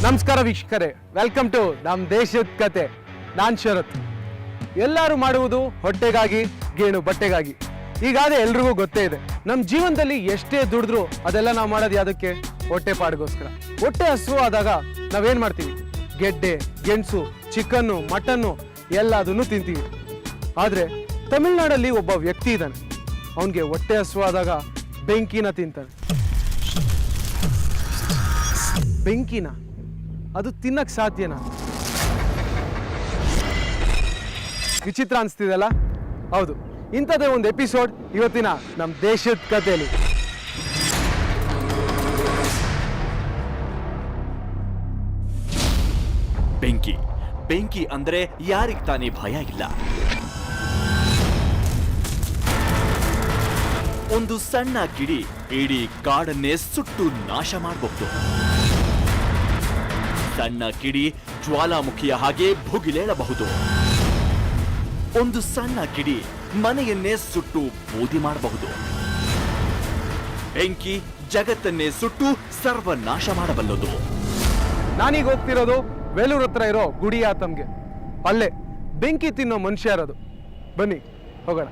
ನಮಸ್ಕಾರ ವೀಕ್ಷಕರೇ, welcome to ನಮ್ಮ ದೇಶದ ಕತೆ. ನಾನು ಶರತ್. ಎಲ್ಲರೂ ಮಾಡುವುದು ಹೊಟ್ಟೆಗಾಗಿ, ಗೇಣು ಬಟ್ಟೆಗಾಗಿ. ಈಗಾಗಲೇ ಎಲ್ರಿಗೂ ಗೊತ್ತೇ ಇದೆ, ನಮ್ಮ ಜೀವನದಲ್ಲಿ ಎಷ್ಟೇ ದುಡಿದ್ರು ಅದೆಲ್ಲ ನಾವು ಮಾಡೋದು ಯಾವುದಕ್ಕೆ? ಹೊಟ್ಟೆ ಪಾಡಿಗೋಸ್ಕರ. ಹೊಟ್ಟೆ ಹಸಿವು ಆದಾಗ ನಾವೇನು ಮಾಡ್ತೀವಿ? ಗೆಡ್ಡೆ, ಗೆಣಸು, ಚಿಕನ್ನು, ಮಟನ್ನು ಎಲ್ಲದನ್ನು ತಿಂತೀವಿ. ಆದರೆ ತಮಿಳ್ನಾಡಲ್ಲಿ ಒಬ್ಬ ವ್ಯಕ್ತಿ ಇದ್ದಾನೆ, ಅವನಿಗೆ ಹೊಟ್ಟೆ ಹಸಿವು ಆದಾಗ ಬೆಂಕಿನ ತಿಂತಾನೆ. ಬೆಂಕಿನ ಅದು ತಿನ್ನಕ್ಕೆ ಸಾಧ್ಯನಾ? ವಿಚಿತ್ರ ಅನಿಸ್ತಿದೆಯಲ್ಲ? ಹೌದು, ಇಂಥದ್ದೇ ಒಂದು ಎಪಿಸೋಡ್ ಇವತ್ತಿನ ನಮ್ಮ ದೇಶದ ಕಥೆಯಲ್ಲಿ. ಬೆಂಕಿ. ಬೆಂಕಿ ಅಂದ್ರೆ ಯಾರಿಗ್ ತಾನೇ ಭಯ ಇಲ್ಲ. ಒಂದು ಸಣ್ಣ ಕಿಡಿ ಇಡೀ ಕಾಡನ್ನೇ ಸುಟ್ಟು ನಾಶ ಮಾಡಬಹುದು. ಸಣ್ಣ ಕಿಡಿ ಜ್ವಾಲಾಮುಖಿಯ ಹಾಗೆ ಭುಗಿಲೇಳಬಹುದು. ಒಂದು ಸಣ್ಣ ಕಿಡಿ ಮನೆಯನ್ನೇ ಸುಟ್ಟು ಬೂದಿ ಮಾಡಬಹುದು. ಬೆಂಕಿ ಜಗತ್ತನ್ನೇ ಸುಟ್ಟು ಸರ್ವನಾಶ ಮಾಡಬಲ್ಲದು. ನಾನೀಗ ಹೋಗ್ತಿರೋದು ವೇಲೂರ್ ಹತ್ರ ಇರೋ ಗುಡಿಯಾತಂಗೆ. ಅಲ್ಲೇ ಬೆಂಕಿ ತಿನ್ನೋ ಮನುಷ್ಯ ಇರೋದು. ಬನ್ನಿ ಹೋಗೋಣ.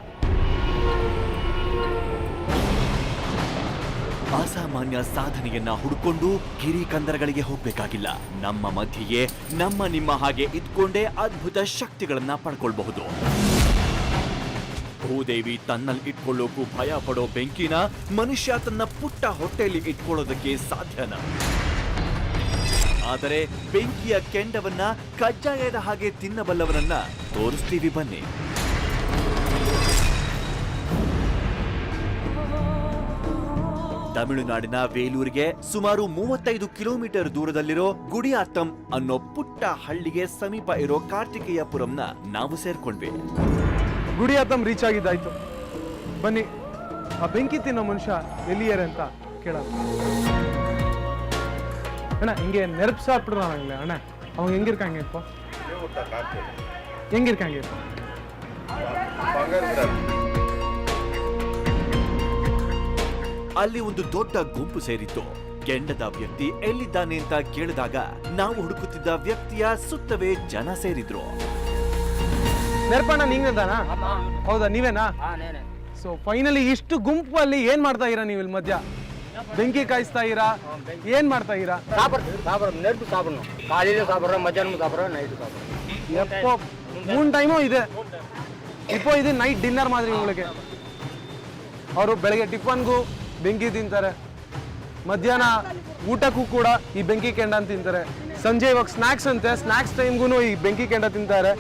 ಅಸಾಮಾನ್ಯ ಸಾಧನೆಯನ್ನ ಹುಡುಕೊಂಡು ಗಿರಿಕಂದರಗಳಿಗೆ ಹೋಗ್ಬೇಕಾಗಿಲ್ಲ. ನಮ್ಮ ಮಧ್ಯೆಯೇ ನಿಮ್ಮ ಹಾಗೆ ಇದ್ಕೊಂಡೇ ಅದ್ಭುತ ಶಕ್ತಿಗಳನ್ನ ಪಡ್ಕೊಳ್ಬಹುದು. ಭೂದೇವಿ ತನ್ನಲ್ಲಿ ಇಟ್ಕೊಳ್ಳೋಕು ಭಯ ಪಡೋ ಬೆಂಕಿನ ಮನುಷ್ಯ ತನ್ನ ಪುಟ್ಟ ಹೊಟ್ಟೆಯಲ್ಲಿ ಇಟ್ಕೊಳ್ಳೋದಕ್ಕೆ ಸಾಧ್ಯನಾ? ಆದರೆ ಬೆಂಕಿಯ ಕೆಂಡವನ್ನ ಕಜ್ಜಾಯದ ಹಾಗೆ ತಿನ್ನಬಲ್ಲವನನ್ನ ತೋರಿಸ್ತೀವಿ ಬನ್ನಿ. ತಮಿಳುನಾಡಿನ ವೇಲೂರಿಗೆ ಸುಮಾರು 35 ಕಿಲೋಮೀಟರ್ ದೂರದಲ್ಲಿರೋ ಗುಡಿಯಾತ್ತಂ ಅನ್ನೋ ಪುಟ್ಟ ಹಳ್ಳಿಗೆ ಸಮೀಪ ಇರೋ ಕಾರ್ತಿಕೇಯಪುರಂನ ನಾವು ಸೇರ್ಕೊಂಡ್ವಿ. ಗುಡಿಯಾತಂ ರೀಚ್ ಆಗಿದ್ದಾಯ್ತು. ಬನ್ನಿ ಆ ಬೆಂಕಿ ತಿನ್ನೋ ಮನುಷ್ಯ ಎಲ್ಲಿಯರೆ ಅಂತ ಕೇಳೋಣ. ಅಣ್ಣ ಹಿಂಗೆ ನೆನಪಿಸಾಕ್ಬಿಡ್ರ ಅಣ್ಣ, ಅವ್ನು ಹೆಂಗಿರ್ಕಂಗೆಪ್ಪ? ಹೆಂಗಿರ್ಕಂಗೆಪ್ಪ? ಅಲ್ಲಿ ಒಂದು ದೊಡ್ಡ ಗುಂಪು ಸೇರಿತ್ತು. ಕೆಂಡದ ವ್ಯಕ್ತಿ ಎಲ್ಲಿದ್ದಾನೆ ಅಂತ ಕೇಳಿದಾಗ ನಾವು ಹುಡುಕುತ್ತಿದ್ದ ವ್ಯಕ್ತಿಯ ಸುತ್ತವೇ ಜನ ಸೇರಿದ್ರು. ನೆರಪಣ್ಣ ನೀವೇದಾನ? ಹೌದಾ, ನೀವೇನಾ? ಸೊ ಫೈನಲಿ ಇಷ್ಟು ಗುಂಪಲ್ಲಿ ಏನ್ ಮಾಡ್ತಾ ಇರಾ ನೀವು ಇಲ್ಲಿ ಮಧ್ಯ? ಬೆಂಕಿ ಕಾಯಿಸ್ತಾ ಇರಾ? ಏನ್ ಮಾಡ್ತಾ ಇರಾ? நெருப்பு சாப்பிடணும். காலையில சாப்பிட்றோம், மத்தியானம் சாப்பிட்றோம், நைட்டு சாப்பிட்றோம். எப்போ 3 ಟೈಮು ಇದೆ. இப்போ ಇದು ನೈಟ್ ಡಿನ್ನರ್ ಮಾದ್ರಿ உங்களுக்கு. ಅವರು ಬೆಳಗ್ಗೆ ಟಿಫನ್ಗೂ ಬೆಂಕಿ ತಿಂತಾರೆ, ಮಧ್ಯಾಹ್ನ ಊಟಕ್ಕೂ ಕೂಡ ಈ ಬೆಂಕಿ ಕೆಂಡ ತಿಂತಾರೆ, ಸಂಜೆ ಇವಾಗ ಸ್ನ್ಯಾಕ್ಸ್ ಅಂತೆ, ಸ್ನ್ಯಾಕ್ಸ್ ಟೈಮ್ಗೂ ಈ ಬೆಂಕಿ ಕೆಂಡ ತಿಂತಾರೆ.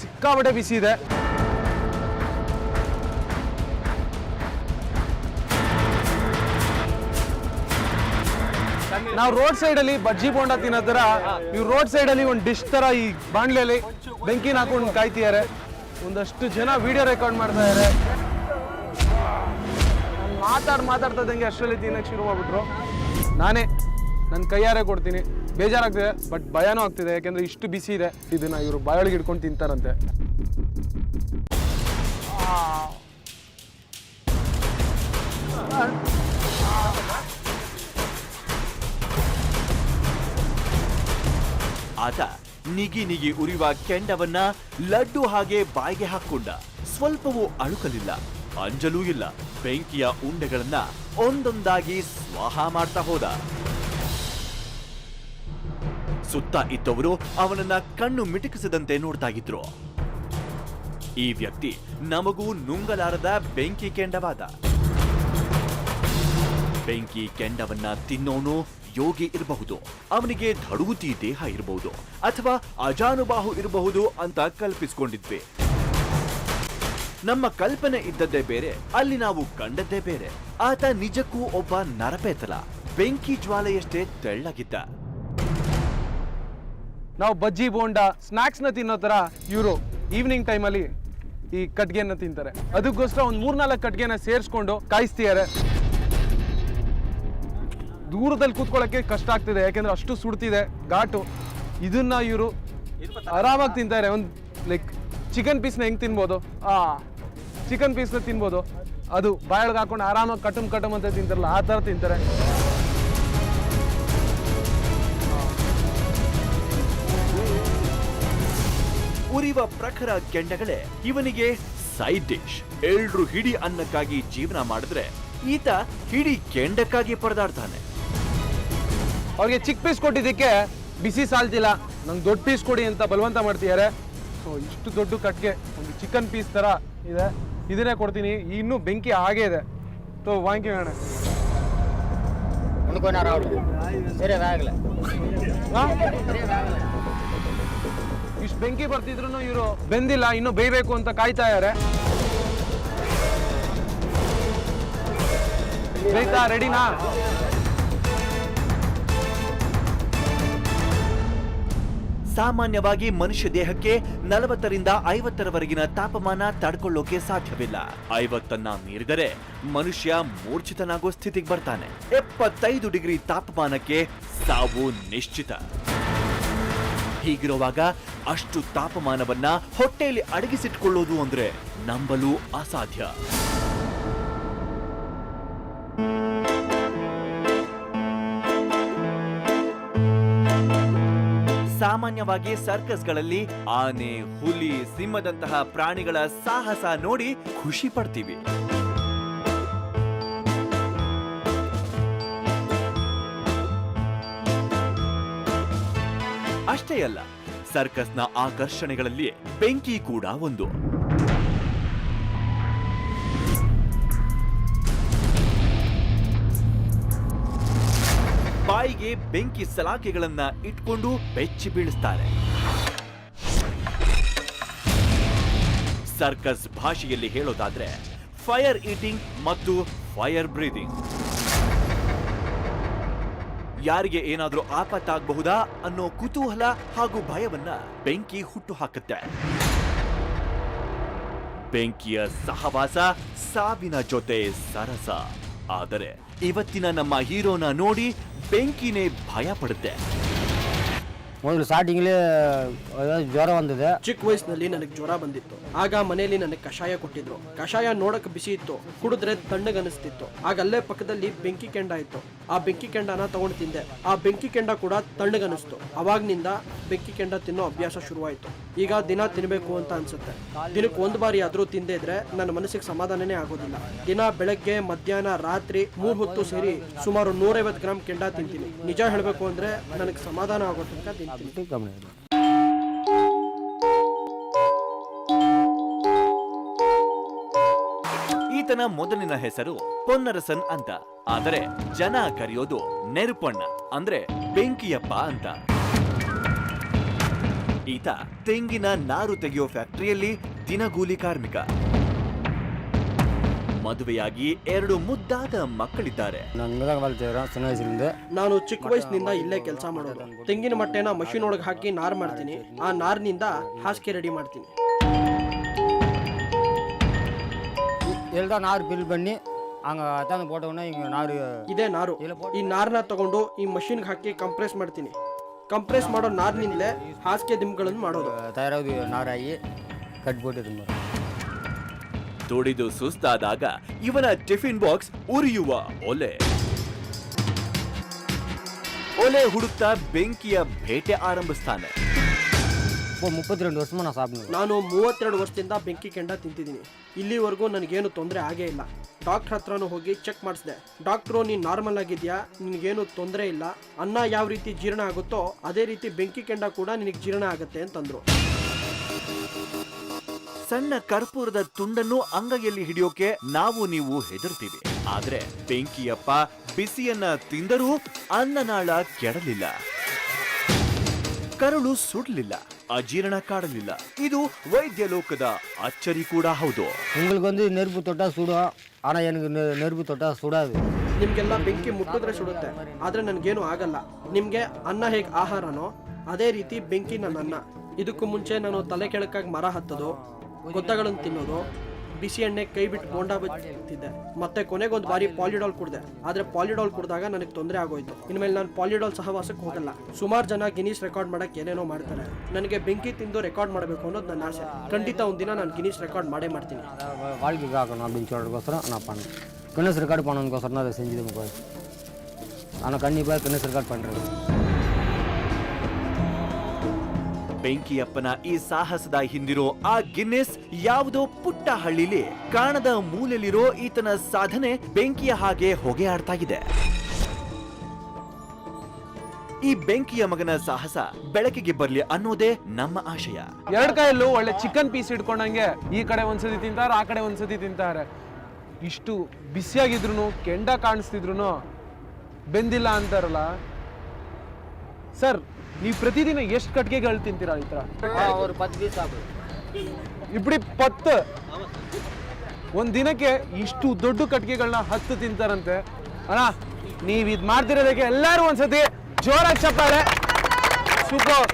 ಸಿಕ್ಕಾಪಟ್ಟೆ ಬಿಸಿ ಇದೆ. ನಾವು ರೋಡ್ ಸೈಡ್ ಅಲ್ಲಿ ಬಜ್ಜಿ ಬೋಂಡ ತಿನ್ನೋ ತರ ಇವ್ರು ರೋಡ್ ಸೈಡ್ ಅಲ್ಲಿ ಒಂದು ಡಿಶ್ ತರ ಈ ಬಾಣ್ಲೆಯಲ್ಲಿ ಬೆಂಕಿನ ಹಾಕೊಂಡು ಕಾಯ್ತಿದ್ದಾರೆ. ಒಂದಷ್ಟು ಜನ ವಿಡಿಯೋ ರೆಕಾರ್ಡ್ ಮಾಡ್ತಾ ಇದ್ದಾರೆ. ಮಾತಾಡ್ತದಂಗೆ ಅಷ್ಟರಲ್ಲಿ ತಿನ್ನಕ್ಕೆ ಶುರು ಮಾಡ್ಬಿಟ್ರು. ನಾನೇ ನನ್ನ ಕೈಯಾರೆ ಕೊಡ್ತೀನಿ. ಬೇಜಾರಾಗ್ತಿದೆ, ಬಟ್ ಭಯನೂ ಆಗ್ತಿದೆ, ಯಾಕೆಂದ್ರೆ ಇಷ್ಟು ಬಿಸಿ ಇದೆ. ಇದನ್ನ ಇವರು ಬಾಯೊಳಗೆ ಹಿಡ್ಕೊಂಡು ತಿಂತಾರಂತೆ. ಆತ ನಿಗಿ ಉರಿಯುವ ಕೆಂಡವನ್ನ ಲಡ್ಡು ಹಾಗೆ ಬಾಯಿಗೆ ಹಾಕೊಂಡ. ಸ್ವಲ್ಪವೂ ಅಳುಕಲಿಲ್ಲ, ಅಂಜಲೂ ಇಲ್ಲ. ಬೆಂಕಿಯ ಉಂಡೆಗಳನ್ನ ಒಂದೊಂದಾಗಿ ಸ್ವಾಹ ಮಾಡ್ತಾ ಹೋದ. ಸುತ್ತ ಇದ್ದವರು ಅವನನ್ನ ಕಣ್ಣು ಮಿಟುಕಿಸದಂತೆ ನೋಡ್ತಾ ಇದ್ರು. ಈ ವ್ಯಕ್ತಿ ನಮಗೂ ನುಂಗಲಾರದ ಬೆಂಕಿ ಕೆಂಡವಾದ. ಬೆಂಕಿ ಕೆಂಡವನ್ನ ತಿನ್ನೋನು ಯೋಗಿ ಇರಬಹುದು, ಅವನಿಗೆ ಧಡೂತಿ ದೇಹ ಇರಬಹುದು, ಅಥವಾ ಅಜಾನುಬಾಹು ಇರಬಹುದು ಅಂತ ಕಲ್ಪಿಸಿಕೊಂಡಿದ್ವಿ. ನಮ್ಮ ಕಲ್ಪನೆ ಇದ್ದದ್ದೇ ಬೇರೆ, ಅಲ್ಲಿ ನಾವು ಕಂಡದ್ದೇ ಬೇರೆ. ಆತ ನಿಜಕ್ಕೂ ಒಬ್ಬ ನರಪೇತಲ, ಬೆಂಕಿ ಜ್ವಾಲೆಯಷ್ಟೇ ತೆಳ್ಳಗಿದ್ದ. ನಾವು ಬಜ್ಜಿ ಬೋಂಡ ಸ್ನ್ಯಾಕ್ಸ್ ನ ತಿನ್ನೋ ತರ ಇವರು ಈವ್ನಿಂಗ್ ಟೈಮಲ್ಲಿ ಈ ಕಟ್ಗೆನ ತಿಂತಾರೆ. ಅದಕ್ಕೋಸ್ಕರ ಒಂದು 3-4 ಕಟ್ಗೆನ ಸೇರಿಸ್ಕೊಂಡು ಕಾಯಿಸ್ತಿದ್ದಾರೆ. ದೂರದಲ್ಲಿ ಕೂತ್ಕೊಳ್ಳೋಕ್ಕೆ ಕಷ್ಟ ಆಗ್ತಿದೆ, ಯಾಕೆಂದ್ರೆ ಅಷ್ಟು ಸುಡ್ತಿದೆ ಘಾಟು. ಇದನ್ನ ಇವರು ಆರಾಮಾಗಿ ತಿಂತಾರೆ. ಒಂದು ಲೈಕ್ ಚಿಕನ್ ಪೀಸ್ನ ಹೆಂಗೆ ತಿನ್ಬೋದು, ಚಿಕನ್ ಪೀಸ್ನ ತಿನ್ಬೋದು, ಅದು ಬಾಯೊಳಗೆ ಹಾಕೊಂಡು ಆರಾಮಾಗಿ ಕಟಮ್ ಅಂತ ತಿಂತಾರಲ್ಲ, ಆ ಥರ ತಿಂತಾರೆ. ಉರಿವ ಪ್ರಖರ ಕೆಂಡಗಳೇ ಇವನಿಗೆ ಸೈಡ್ ಡಿಶ್. ಎಲ್ರು ಹಿಡಿ ಅನ್ನಕ್ಕಾಗಿ ಜೀವನ ಮಾಡಿದ್ರೆ ಈತ ಹಿಡಿ ಕೆಂಡಕ್ಕಾಗಿ ಪರದಾಡ್ತಾನೆ. ಅವ್ರಿಗೆ ಚಿಕ್ಕ ಪೀಸ್ ಕೊಟ್ಟಿದ್ದಕ್ಕೆ ಬಿಸಿ ಸಾಲ್ತಿಲ್ಲ, ನಂಗೆ ದೊಡ್ಡ ಪೀಸ್ ಕೊಡಿ ಅಂತ ಬಲವಂತ ಮಾಡ್ತಿದ್ದಾರೆ. ಸೊ ಇಷ್ಟು ದೊಡ್ಡ ಕಟ್ಗೆ ಒಂದು ಚಿಕನ್ ಪೀಸ್ ಥರ ಇದೆ, ಇದನ್ನೇ ಕೊಡ್ತೀನಿ. ಇನ್ನೂ ಬೆಂಕಿ ಹಾಗೇ ಇದೆ. ತೋ ವಾಂಕಿ ಬೇಡ ಇಷ್ಟು ಬೆಂಕಿ ಬರ್ತಿದ್ರು ಇವರು ಬೆಂದಿಲ್ಲ, ಇನ್ನೂ ಬೇಯಬೇಕು ಅಂತ ಕಾಯ್ತಾ ಇದ್ದಾರೆ. ಬೇಯ್ತಾ? ರೆಡಿನಾ? ಸಾಮಾನ್ಯವಾಗಿ ಮನುಷ್ಯ ದೇಹಕ್ಕೆ 40ರಿಂದ 50ರವರೆಗಿನ ತಾಪಮಾನ ತಡ್ಕೊಳ್ಳೋಕೆ ಸಾಧ್ಯವಿಲ್ಲ. 50 ಮೀರಿದರೆ ಮನುಷ್ಯ ಮೂರ್ಛಿತನಾಗೋ ಸ್ಥಿತಿಗೆ ಬರ್ತಾನೆ. 75 ಡಿಗ್ರಿ ತಾಪಮಾನಕ್ಕೆ ಸಾವು ನಿಶ್ಚಿತ. ಹೀಗಿರುವಾಗ ಅಷ್ಟು ತಾಪಮಾನವನ್ನ ಹೊಟ್ಟೆಯಲ್ಲಿ ಅಡಗಿಸಿಟ್ಕೊಳ್ಳೋದು ಅಂದ್ರೆ ನಂಬಲು ಅಸಾಧ್ಯ. ಸಾಮಾನ್ಯವಾಗಿ ಸರ್ಕಸ್ಗಳಲ್ಲಿ ಆನೆ, ಹುಲಿ, ಸಿಂಹದಂತಹ ಪ್ರಾಣಿಗಳ ಸಾಹಸ ನೋಡಿ ಖುಷಿ ಪಡ್ತೀವಿ. ಅಷ್ಟೇ ಅಲ್ಲ, ಸರ್ಕಸ್ನ ಆಕರ್ಷಣೆಗಳಲ್ಲಿ ಬೆಂಕಿ ಕೂಡ ಒಂದು. ಬಾಯಿಗೆ ಬೆಂಕಿ ಸಲಾಕೆಗಳನ್ನ ಇಟ್ಕೊಂಡು ಬೆಚ್ಚಿ ಬೀಳಿಸ್ತಾರೆ. ಸರ್ಕಸ್ ಭಾಷೆಯಲ್ಲಿ ಹೇಳೋದಾದ್ರೆ ಫೈರ್ ಈಟಿಂಗ್ ಮತ್ತು ಫೈರ್ ಬ್ರೀದಿಂಗ್. ಯಾರಿಗೆ ಏನಾದ್ರೂ ಆಪತ್ತಾಗಬಹುದಾ ಅನ್ನೋ ಕುತೂಹಲ ಹಾಗೂ ಭಯವನ್ನ ಬೆಂಕಿ ಹುಟ್ಟು ಹಾಕುತ್ತೆ. ಬೆಂಕಿಯ ಸಹವಾಸ ಸಾವಿನ ಜೊತೆ ಸರಸ. ಆದರೆ ಇವತ್ತಿನ ನಮ್ಮ ಹೀರೋನ ನೋಡಿ ಬೆಂಕಿನೇ ಭಯ ಪಡುತ್ತೆ. ಮೊದಲು ಸ್ಟಾರ್ಟಿಂಗ್ಲೇ ಜ್ವರ ಬಂದಿದೆ. ಚಿಕ್ಕ ವಯಸ್ಸಿನಲ್ಲಿ ನನಗೆ ಜ್ವರ ಬಂದಿತ್ತು. ಆಗ ಮನೆಯಲ್ಲಿ ನನಗೆ ಕಷಾಯ ಕೊಟ್ಟಿದ್ರು. ಕಷಾಯ ನೋಡಕ್ ಬಿಸಿ ಇತ್ತು, ಕುಡಿದ್ರೆ ತಣ್ಣಗನಿಸ್ತಿತ್ತು. ಆಗ ಅಲ್ಲೇ ಪಕ್ಕದಲ್ಲಿ ಬೆಂಕಿ ಕೆಂಡ ಇತ್ತು. ಆ ಬೆಂಕಿ ಕೆಂಡನ ತಗೊಂಡು ತಿಂದೆ. ಆ ಬೆಂಕಿ ಕೆಂಡ ಕೂಡ ತಣ್ಣಗನಿಸ್ತು. ಅವಾಗ್ನಿಂದ ಬೆಂಕಿ ಕೆಂಡ ತಿನ್ನೋ ಅಭ್ಯಾಸ ಶುರುವಾಯಿತು. ಈಗ ದಿನ ತಿನ್ಬೇಕು ಅಂತ ಅನ್ಸುತ್ತೆ. ದಿನಕ್ಕೆ 1 ಬಾರಿ ಆದ್ರೂ ತಿಂದೇ ಇದ್ರೆ ನನ್ನ ಮನಸ್ಸಿಗೆ ಸಮಾಧಾನನೇ ಆಗೋದಿಲ್ಲ. ದಿನ ಬೆಳಗ್ಗೆ, ಮಧ್ಯಾಹ್ನ, ರಾತ್ರಿ 3 ಹೊತ್ತು ಸೇರಿ ಸುಮಾರು 150 ಗ್ರಾಮ್ ಕೆಂಡ ತಿಂತೀನಿ. ನಿಜ ಹೇಳಬೇಕು ಅಂದ್ರೆ ನನಗೆ ಸಮಾಧಾನ ಆಗೋ ತನಕ ತಿಂತೀನಿ. ಈತನ ಮೊದಲಿನ ಹೆಸರು ಪೊನ್ನರಸನ್ ಅಂತ. ಆದರೆ ಜನ ಕರೆಯೋದು ನೆರುಪಣ್ಣ, ಅಂದ್ರೆ ಬೆಂಕಿಯಪ್ಪ ಅಂತ. ಈತ ತೆಂಗಿನ ನಾರು ತೆಗೆಯೋ ಫ್ಯಾಕ್ಟರಿಯಲ್ಲಿ ದಿನಗೂಲಿ ಕಾರ್ಮಿಕ. ಮದುವೆಯಾಗಿ 2 ಮುದ್ದಾದ ಮಕ್ಕಳಿದ್ದಾರೆ. ನಾನು ಚಿಕ್ಕ ವಯಸ್ಸಿನಿಂದ ಇಲ್ಲೇ ಕೆಲಸ ಮಾಡೋದು. ತೆಂಗಿನ ಮಟ್ಟೆನ ಮಷೀನ್ ಒಳಗೆ ಹಾಕಿ ನಾರ್ ಮಾಡ್ತೀನಿ. ಆ ನಾರಿನಿಂದ ಹಾಸಿಗೆ ರೆಡಿ ಮಾಡ್ತೀನಿ. ಎಲ್ದ ನಾರು ಬಿಲ್ ಬನ್ನಿ ಹಂಗ ತಂದು ಫೋಟೋನ ಹಿಂಗ ನಾರು ಇದೇ ನಾರು. ಈ ನಾರ್ನ ತಗೊಂಡು ಈ ಮಷೀನ್ಗೆ ಹಾಕಿ ಕಂಪ್ರೆಸ್ ಮಾಡ್ತೀನಿ. ಕಂಪ್ರೆಸ್ ಮಾಡೋ ನಾರಿನಿಂದಲೇ ಹಾಸಿಗೆ ದಿಂಬುಗಳನ್ನು ಮಾಡೋದು. ತಯಾರಾಗಿ ನಾರಾಗಿ ಕಟ್ಬಿಟ್ಟಿದ್ದು. ದುಡಿದು ಸುಸ್ತಾದಾಗ ಇವನ ಟಿಫಿನ್ ಬಾಕ್ಸ್ ಉರಿಯುವ ಒಲೆ ಹುಡುಕ್ತಾ ಬೆಂಕಿಯ ಬೇಟೆ ಆರಂಭಿಸ್ತಾನೆ. 32 ವರ್ಷ ನಾನು 32 ವರ್ಷದಿಂದ ಬೆಂಕಿ ಕೆಂಡ ತಿಂತಿದ್ದೀನಿ. ಇಲ್ಲಿವರೆಗೂ ನನಗೇನು ತೊಂದರೆ ಆಗೇ ಇಲ್ಲ. ಡಾಕ್ಟರ್ ಹತ್ರನೂ ಹೋಗಿ ಚೆಕ್ ಮಾಡಿಸಿದೆ. ಡಾಕ್ಟ್ರು ನೀನು ನಾರ್ಮಲ್ ಆಗಿದ್ಯಾ, ನಿನಗೇನು ತೊಂದರೆ ಇಲ್ಲ, ಅನ್ನ ಯಾವ ರೀತಿ ಜೀರ್ಣ ಆಗುತ್ತೋ ಅದೇ ರೀತಿ ಬೆಂಕಿ ಕೆಂಡ ಕೂಡ ನಿನಗೆ ಜೀರ್ಣ ಆಗುತ್ತೆ ಅಂತಂದ್ರು. ಸಣ್ಣ ಕರ್ಪೂರದ ತುಂಡನ್ನು ಅಂಗೈಯಲ್ಲಿ ಹಿಡಿಯೋಕೆ ನಾವು ನೀವು ಹೆದರ್ತೀವಿ. ಆದ್ರೆ ಬೆಂಕಿಯಪ್ಪ ಬಿಸಿಯನ್ನ ತಿಂದರೂ ಅನ್ನನಾಳ ಕೆಡಲಿಲ್ಲ, ಕರುಳು ಸುಡಲಿಲ್ಲ, ಅಜೀರ್ಣ ಕಾಡಲಿಲ್ಲ. ಇದು ವೈದ್ಯ ಲೋಕದ ಅಚ್ಚರಿ ಕೂಡ ಹೌದು. உங்களுக்கும் நெருப்பு தொட்டா சுடும், ஆனா எனக்கு நெருப்பு தொட்டா சுடாது. ನಿಮ್ಗೆಲ್ಲ ಬೆಂಕಿ ಮುಟ್ಟಿದ್ರೆ ಸುಡುತ್ತೆ, ಆದ್ರೆ ನನ್ಗೇನು ಆಗಲ್ಲ. ನಿಮ್ಗೆ ಅನ್ನ ಹೇಗೆ ಆಹಾರನೋ ಅದೇ ರೀತಿ ಬೆಂಕಿ ನನ್ನ ಅನ್ನ. ಇದಕ್ಕೂ ಮುಂಚೆ ನಾನು ತಲೆ ಕೆಳಕಾಗಿ ಮರ ಹತ್ತೋದು, ಗೊತ್ತಗಳನ್ನು ತಿನ್ನೋದು, ಬಿಸಿ ಎಣ್ಣೆ ಕೈ ಬಿಟ್ಟು ಬೋಂಡಾ ಬಚ್ತಿದ್ದೆ. ಮತ್ತೆ ಕೊನೆಗೊಂದು ಬಾರಿ ಪಾಲಿಡಾಲ್ ಕುಡ್ದೆ. ಆದ್ರೆ ಪಾಲಿಡಾಲ್ ಕುಡಿದಾಗ ನನಗೆ ತೊಂದರೆ ಆಗೋಯ್ತು. ಇನ್ಮೇಲೆ ನಾನು ಪಾಲಿಡಾಲ್ ಸಹವಾಸಕ್ಕೆ ಹೋಗಲ್ಲ. ಸುಮಾರು ಜನ ಗಿನೀಸ್ ರೆಕಾರ್ಡ್ ಮಾಡಕ್ಕೆ ಏನೇನೋ ಮಾಡ್ತಾರೆ. ನನಗೆ ಬೆಂಕಿ ತಿಂದು ರೆಕಾರ್ಡ್ ಮಾಡಬೇಕು ಅನ್ನೋದು ನನ್ನ ಆಸೆ. ಖಂಡಿತ ಒಂದಿನ ನಾನು ಗಿನೀಸ್ ರೆಕಾರ್ಡ್ ಮಾಡೇ ಮಾಡ್ತೀನಿ. வாழ்க்கைக்கு ஆகணும் அப்படின்னு சொல்றதுக்கோசரம் நான் பண்ணேன். கின்னஸ் ரெக்கார்டு பண்ணதுக்கோசரம் தான் அதை செஞ்சது முக்கால். ஆனால் கண்டிப்பாக கின்னஸ் ரெக்கார்ட் பண்ணுறது. ಬೆಂಕಿಯಪ್ಪನ ಈ ಸಾಹಸದ ಹಿಂದಿರೋ ಆ ಗಿನ್ನೆಸ್ ಯಾವುದೋ ಪುಟ್ಟ ಹಳ್ಳಿಲಿ ಕಾಣದ ಮೂಲೆಯಲ್ಲಿರೋ ಈತನ ಸಾಧನೆ ಬೆಂಕಿಯ ಹಾಗೆ ಹೊಗೆ ಆಡ್ತಾ ಇದೆ. ಈ ಬೆಂಕಿಯ ಮಗನ ಸಾಹಸ ಬೆಳಕಿಗೆ ಬರ್ಲಿ ಅನ್ನೋದೇ ನಮ್ಮ ಆಶಯ. ಎರಡ್ ಕೈಯಲ್ಲೂ ಒಳ್ಳೆ ಚಿಕನ್ ಪೀಸ್ ಇಟ್ಕೊಂಡಂಗೆ ಈ ಕಡೆ ಒಂದ್ಸತಿ ತಿಂತಾರೆ, ಆ ಕಡೆ ಒಂದ್ಸತಿ ತಿಂತಾರೆ. ಇಷ್ಟು ಬಿಸಿಯಾಗಿದ್ರು ಕೆಂಡ ಕಾಣಿಸ್ತಿದ್ರು ಬೆಂದಿಲ್ಲ ಅಂತಾರಲ್ಲ ಸರ್. ನೀವು ಪ್ರತಿದಿನ ಎಷ್ಟು ಕಟ್ಗೆಗಳು ತಿಂತೀರಾ ಈ ತರ? ஒரு 10 பீஸ் சாப்பிடும். ಇಬ್ಡಿ 10 ಒಂದ್ ದಿನಕ್ಕೆ ಇಷ್ಟು ದೊಡ್ಡ ಕಟ್ಗೆಗಳನ್ನ 10 ತಿಂತಾರಂತೆ. ಅಣ್ಣ ನೀವ್ ಇದ್ ಮಾಡ್ತಿರೋದಕ್ಕೆ ಎಲ್ಲಾರು ಒಂದ್ಸತಿ ಜೋರಾಗಿ ಚಪ್ಪಾಳೆ. ಸೂಪರ್.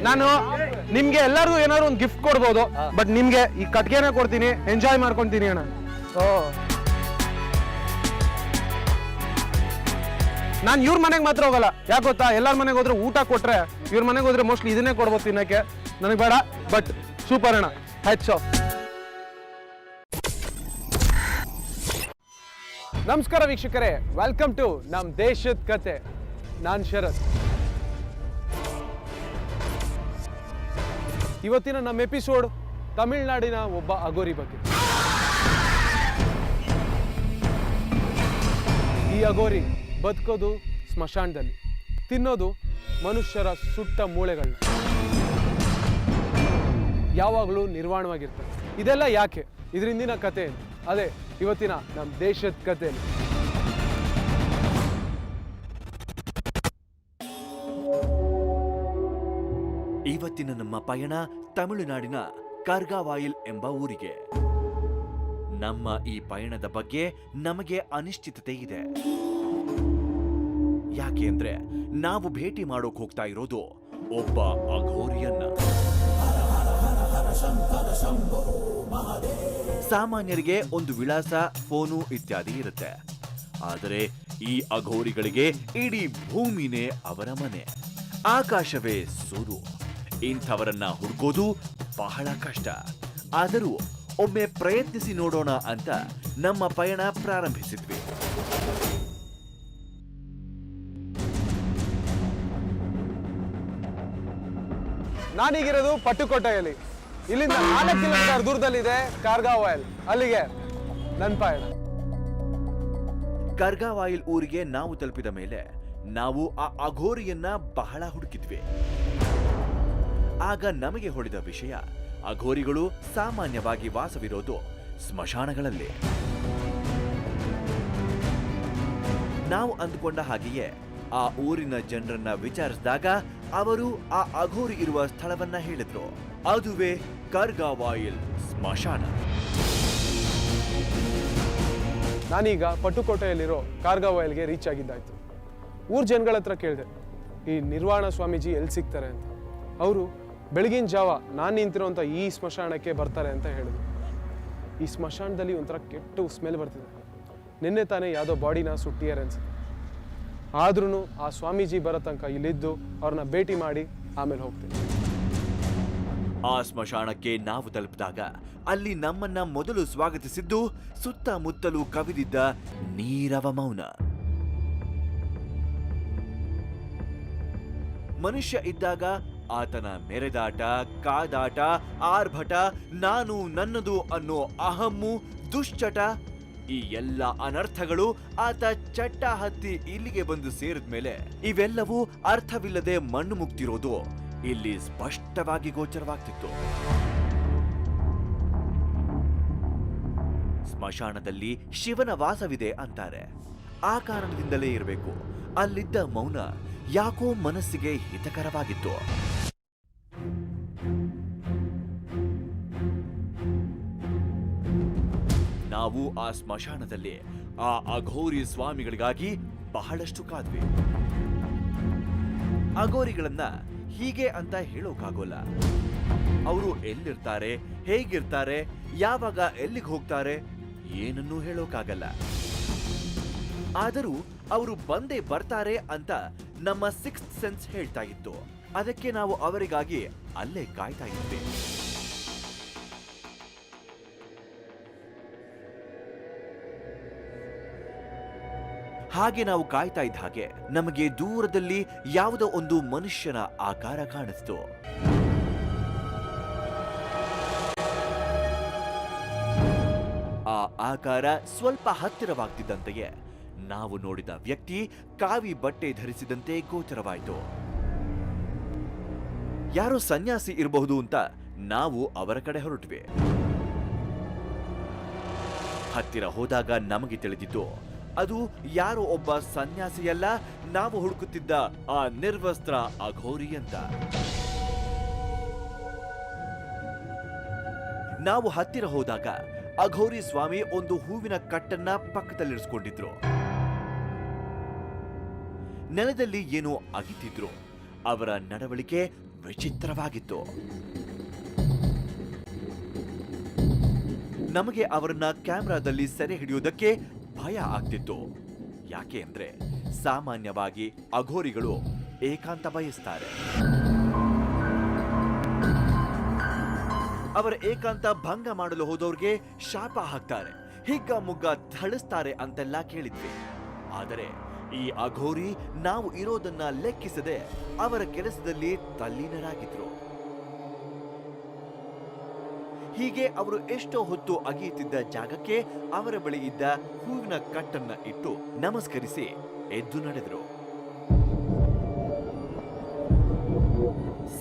ನಾನು ನಿಮ್ಗೆ ಎಲ್ಲರಿಗೂ ಏನಾದ್ರು ಒಂದು ಗಿಫ್ಟ್ ಕೊಡ್ಬೋದು, ಬಟ್ ನಿಮ್ಗೆ ಈ ಕಟ್ಗೆನ ಕೊಡ್ತೀನಿ, ಎಂಜಾಯ್ ಮಾಡ್ಕೊಂತೀನಿ ಅಣ್ಣ. ನಾನು ಇವ್ರ ಮನೆಗೆ ಮಾತ್ರ ಹೋಗಲ್ಲ. ಯಾಕೆ ಗೊತ್ತಾ? ಎಲ್ಲಾರ ಮನೆಗೆ ಹೋದ್ರೆ ಊಟ ಕೊಟ್ರೆ, ಇವ್ರ ಮನೆಗೆ ಹೋದ್ರೆ ಮೋಸ್ಟ್ಲಿ ಇದನ್ನೇ ಕೊಡ್ಬೋದು ತಿನ್ನಕ್ಕೆ. ನನಗೆ ಬೇಡ, ಬಟ್ ಸೂಪರ್ ಅಣ್ಣ. Hats off. ನಮಸ್ಕಾರ ವೀಕ್ಷಕರೇ, ವೆಲ್ಕಮ್ ಟು ನಮ್ ದೇಶದ ಕತೆ. ನಾನ್ ಶರತ್. ಇವತ್ತಿನ ನಮ್ಮ ಎಪಿಸೋಡ್ ತಮಿಳ್ನಾಡಿನ ಒಬ್ಬ ಅಗೋರಿ ಬಗ್ಗೆ. ಈ ಅಗೋರಿ ಬದುಕೋದು ಸ್ಮಶಾನದಲ್ಲಿ, ತಿನ್ನೋದು ಮನುಷ್ಯರ ಸುಟ್ಟ ಮೂಳೆಗಳನ್ನ, ಯಾವಾಗಲೂ ನಿರ್ವಾಣವಾಗಿರ್ತಾರೆ. ಇದೆಲ್ಲ ಯಾಕೆ? ಇದರಿಂದಿನ ಕತೆ ಏನು? ಅದೇ ಇವತ್ತಿನ ನಮ್ಮ ದೇಶದ ಕತೆ. ಇವತ್ತಿನ ನಮ್ಮ ಪಯಣ ತಮಿಳುನಾಡಿನ ಕಾರ್ಗಾವಾಯಿಲ್ ಎಂಬ ಊರಿಗೆ. ನಮ್ಮ ಈ ಪಯಣದ ಬಗ್ಗೆ ನಮಗೆ ಅನಿಶ್ಚಿತತೆ ಇದೆ. ಯಾಕೆ ಅಂದ್ರೆ ನಾವು ಭೇಟಿ ಮಾಡೋಕ್ ಹೋಗ್ತಾ ಇರೋದು ಒಬ್ಬ ಅಘೋರಿಯನ್ನ. ಸಾಮಾನ್ಯರಿಗೆ ಒಂದು ವಿಳಾಸ, ಫೋನು ಇತ್ಯಾದಿ ಇರುತ್ತೆ. ಆದರೆ ಈ ಅಘೋರಿಗಳಿಗೆ ಇಡೀ ಭೂಮಿನೇ ಅವರ ಮನೆ, ಆಕಾಶವೇ ಸೂರು. ಇಂಥವರನ್ನ ಹುಡುಕೋದು ಬಹಳ ಕಷ್ಟ. ಆದರೂ ಒಮ್ಮೆ ಪ್ರಯತ್ನಿಸಿ ನೋಡೋಣ ಅಂತ ನಮ್ಮ ಪಯಣ ಪ್ರಾರಂಭಿಸಿದ್ವಿ. ನಾನೀಗಿರೋದು ಪಟ್ಟುಕೋಟೆಯಲ್ಲಿ. ಇಲ್ಲಿಂದ 4 ಕಿಲೋಮೀಟರ್ ದೂರದಲ್ಲಿದೆ ಕಾರ್ಗಾವಾಯಿಲ್. ಅಲ್ಲಿಗೆ ನನ್ನ ಪಯಣ. ಕಾರ್ಗಾವಾಯಿಲ್ ಊರಿಗೆ ನಾವು ತಲುಪಿದ ಮೇಲೆ ನಾವು ಆ ಅಘೋರಿಯನ್ನ ಬಹಳ ಹುಡುಕಿದ್ವಿ. ಆಗ ನಮಗೆ ಹೊಳೆದ ವಿಷಯ, ಅಘೋರಿಗಳು ಸಾಮಾನ್ಯವಾಗಿ ವಾಸವಿರೋದು ಸ್ಮಶಾನಗಳಲ್ಲಿ. ನಾವು ಅಂದುಕೊಂಡ ಹಾಗೆಯೇ ಆ ಊರಿನ ಜನರನ್ನ ವಿಚಾರಿಸಿದಾಗ ಅವರು ಆ ಅಘೋರಿ ಇರುವ ಸ್ಥಳವನ್ನ ಹೇಳಿದ್ರು. ಅದುವೇ ಕಾರ್ಗಾವಾಯಿಲ್ ಸ್ಮಶಾನ. ನಾನೀಗ ಪಟ್ಟುಕೋಟೆಯಲ್ಲಿರೋ ಕಾರ್ಗಾವಾಯಿಲ್ಗೆ ರೀಚ್ ಆಗಿದ್ದಾಯ್ತು. ಊರ್ ಜನಗಳ ಹತ್ರ ಕೇಳಿದೆ, ಈ ನಿರ್ವಾಣ ಸ್ವಾಮೀಜಿ ಎಲ್ಲಿ ಸಿಗ್ತಾರೆ ಅಂತ. ಅವರು ಬೆಳಗಿನ ಜಾವ ನಾನು ನಿಂತಿರೋಂಥ ಈ ಸ್ಮಶಾನಕ್ಕೆ ಬರ್ತಾರೆ ಅಂತ ಹೇಳಿದ್ರು. ಈ ಸ್ಮಶಾನದಲ್ಲಿ ಒಂಥರ ಕೆಟ್ಟು ಸ್ಮೆಲ್ ಬರ್ತಿದೆ. ನಿನ್ನೆ ತಾನೇ ಯಾವುದೋ ಬಾಡಿನ ಸುಟ್ಟಿದ್ದಾರೆ ಅನ್ಸುತ್ತೆ. ಆದ್ರೂ ಆ ಸ್ವಾಮೀಜಿ ಬರೋ ತನಕ ಇಲ್ಲಿದ್ದು ಅವ್ರನ್ನ ಭೇಟಿ ಮಾಡಿ ಆಮೇಲೆ ಹೋಗ್ತೀನಿ. ಆ ಸ್ಮಶಾನಕ್ಕೆ ನಾವು ತಲುಪಿದಾಗ ಅಲ್ಲಿ ನಮ್ಮನ್ನ ಮೊದಲು ಸ್ವಾಗತಿಸಿದ್ದು ಸುತ್ತಮುತ್ತಲೂ ಕವಿದಿದ್ದ ನೀರವ ಮೌನ. ಮನುಷ್ಯ ಇದ್ದಾಗ ಆತನ ಮೆರೆದಾಟ, ಕಾದಾಟ, ಆರ್ಭಟ, ನಾನು ನನ್ನದು ಅನ್ನೋ ಅಹಮ್ಮು, ದುಶ್ಚಟ, ಈ ಎಲ್ಲ ಅನರ್ಥಗಳು ಆತ ಚಟ್ಟ ಹತ್ತಿ ಇಲ್ಲಿಗೆ ಬಂದು ಸೇರಿದ ಮೇಲೆ ಇವೆಲ್ಲವೂ ಅರ್ಥವಿಲ್ಲದೆ ಮಣ್ಣು ಮುಗ್ತಿರೋದು ಇಲ್ಲಿ ಸ್ಪಷ್ಟವಾಗಿ ಗೋಚರವಾಗ್ತಿತ್ತು. ಸ್ಮಶಾನದಲ್ಲಿ ಶಿವನ ವಾಸವಿದೆ ಅಂತಾರೆ. ಆ ಕಾರಣದಿಂದಲೇ ಇರಬೇಕು ಅಲ್ಲಿದ್ದ ಮೌನ ಯಾಕೋ ಮನಸ್ಸಿಗೆ ಹಿತಕರವಾಗಿತ್ತು. ನಾವು ಆ ಸ್ಮಶಾನದಲ್ಲಿ ಆ ಅಘೋರಿ ಸ್ವಾಮಿಗಳಿಗಾಗಿ ಬಹಳಷ್ಟು ಕಾದ್ವಿ. ಅಘೋರಿಗಳನ್ನ ಹೀಗೆ ಅಂತ ಹೇಳೋಕಾಗೋಲ್ಲ. ಅವರು ಎಲ್ಲಿರ್ತಾರೆ, ಹೇಗಿರ್ತಾರೆ, ಯಾವಾಗ ಎಲ್ಲಿಗೆ ಹೋಗ್ತಾರೆ, ಏನನ್ನೂ ಹೇಳೋಕಾಗಲ್ಲ. ಆದರೂ ಅವರು ಬಂದೇ ಬರ್ತಾರೆ ಅಂತ ನಮ್ಮ 6th ಸೆನ್ಸ್ ಹೇಳ್ತಾ ಇತ್ತು. ಅದಕ್ಕೆ ನಾವು ಅವರಿಗಾಗಿ ಅಲ್ಲೇ ಕಾಯ್ತಾ ಇದ್ವಿ. ಹಾಗೆ ನಾವು ಕಾಯ್ತಾ ಇದ್ದ ಹಾಗೆ ನಮಗೆ ದೂರದಲ್ಲಿ ಯಾವುದೋ ಒಂದು ಮನುಷ್ಯನ ಆಕಾರ ಕಾಣಿಸ್ತು. ಆ ಆಕಾರ ಸ್ವಲ್ಪ ಹತ್ತಿರವಾಗ್ತಿದ್ದಂತೆಯೇ ನಾವು ನೋಡಿದ ವ್ಯಕ್ತಿ ಕಾವಿ ಬಟ್ಟೆ ಧರಿಸಿದಂತೆ ಗೋಚರವಾಯಿತು. ಯಾರೋ ಸನ್ಯಾಸಿ ಇರಬಹುದು ಅಂತ ನಾವು ಅವರ ಕಡೆ ಹೊರಟ್ವಿ. ಹತ್ತಿರ ಹೋದಾಗ ನಮಗೆ ತಿಳಿದಿದ್ದು ಅದು ಯಾರೋ ಒಬ್ಬ ಸನ್ಯಾಸಿಯಲ್ಲ, ನಾವು ಹುಡುಕುತ್ತಿದ್ದ ಆ ನಿರ್ವಸ್ತ್ರ ಅಘೋರಿ ಅಂತ. ನಾವು ಹತ್ತಿರ ಹೋದಾಗ ಅಘೋರಿ ಸ್ವಾಮಿ ಒಂದು ಹೂವಿನ ಕಟ್ಟನ್ನ ಪಕ್ಕದಲ್ಲಿರಿಸಿಕೊಂಡಿದ್ರು. ನೆಲದಲ್ಲಿ ಏನೋ ಅಗಿತಿದ್ರು. ಅವರ ನಡವಳಿಕೆ ವಿಚಿತ್ರವಾಗಿತ್ತು. ನಮಗೆ ಅವರನ್ನ ಕ್ಯಾಮೆರಾದಲ್ಲಿ ಸೆರೆ ಹಿಡಿಯುವುದಕ್ಕೆ ಭಯ ಆಗ್ತಿತ್ತು. ಯಾಕೆ ಅಂದ್ರೆ ಸಾಮಾನ್ಯವಾಗಿ ಅಘೋರಿಗಳು ಏಕಾಂತ ಬಯಸ್ತಾರೆ. ಅವರ ಏಕಾಂತ ಭಂಗ ಮಾಡಲು ಹೋದವ್ರಿಗೆ ಶಾಪ ಹಾಕ್ತಾರೆ, ಹಿಗ್ಗಮುಗ್ಗ ಥಳಿಸ್ತಾರೆ ಅಂತೆಲ್ಲ ಕೇಳಿದ್ವಿ. ಆದರೆ ಈ ಅಘೋರಿ ನಾವು ಇರೋದನ್ನ ಲೆಕ್ಕಿಸದೆ ಅವರ ಕೆಲಸದಲ್ಲಿ ತಲ್ಲೀನರಾಗಿದ್ರು. ಹೀಗೆ ಅವರು ಎಷ್ಟೋ ಹೊತ್ತು ಅಗೆಯುತ್ತಿದ್ದ ಜಾಗಕ್ಕೆ ಅವರ ಬಳಿ ಇದ್ದ ಹೂವಿನ ಕಟ್ಟನ್ನ ಇಟ್ಟು ನಮಸ್ಕರಿಸಿ ಎದ್ದು ನಡೆದರು.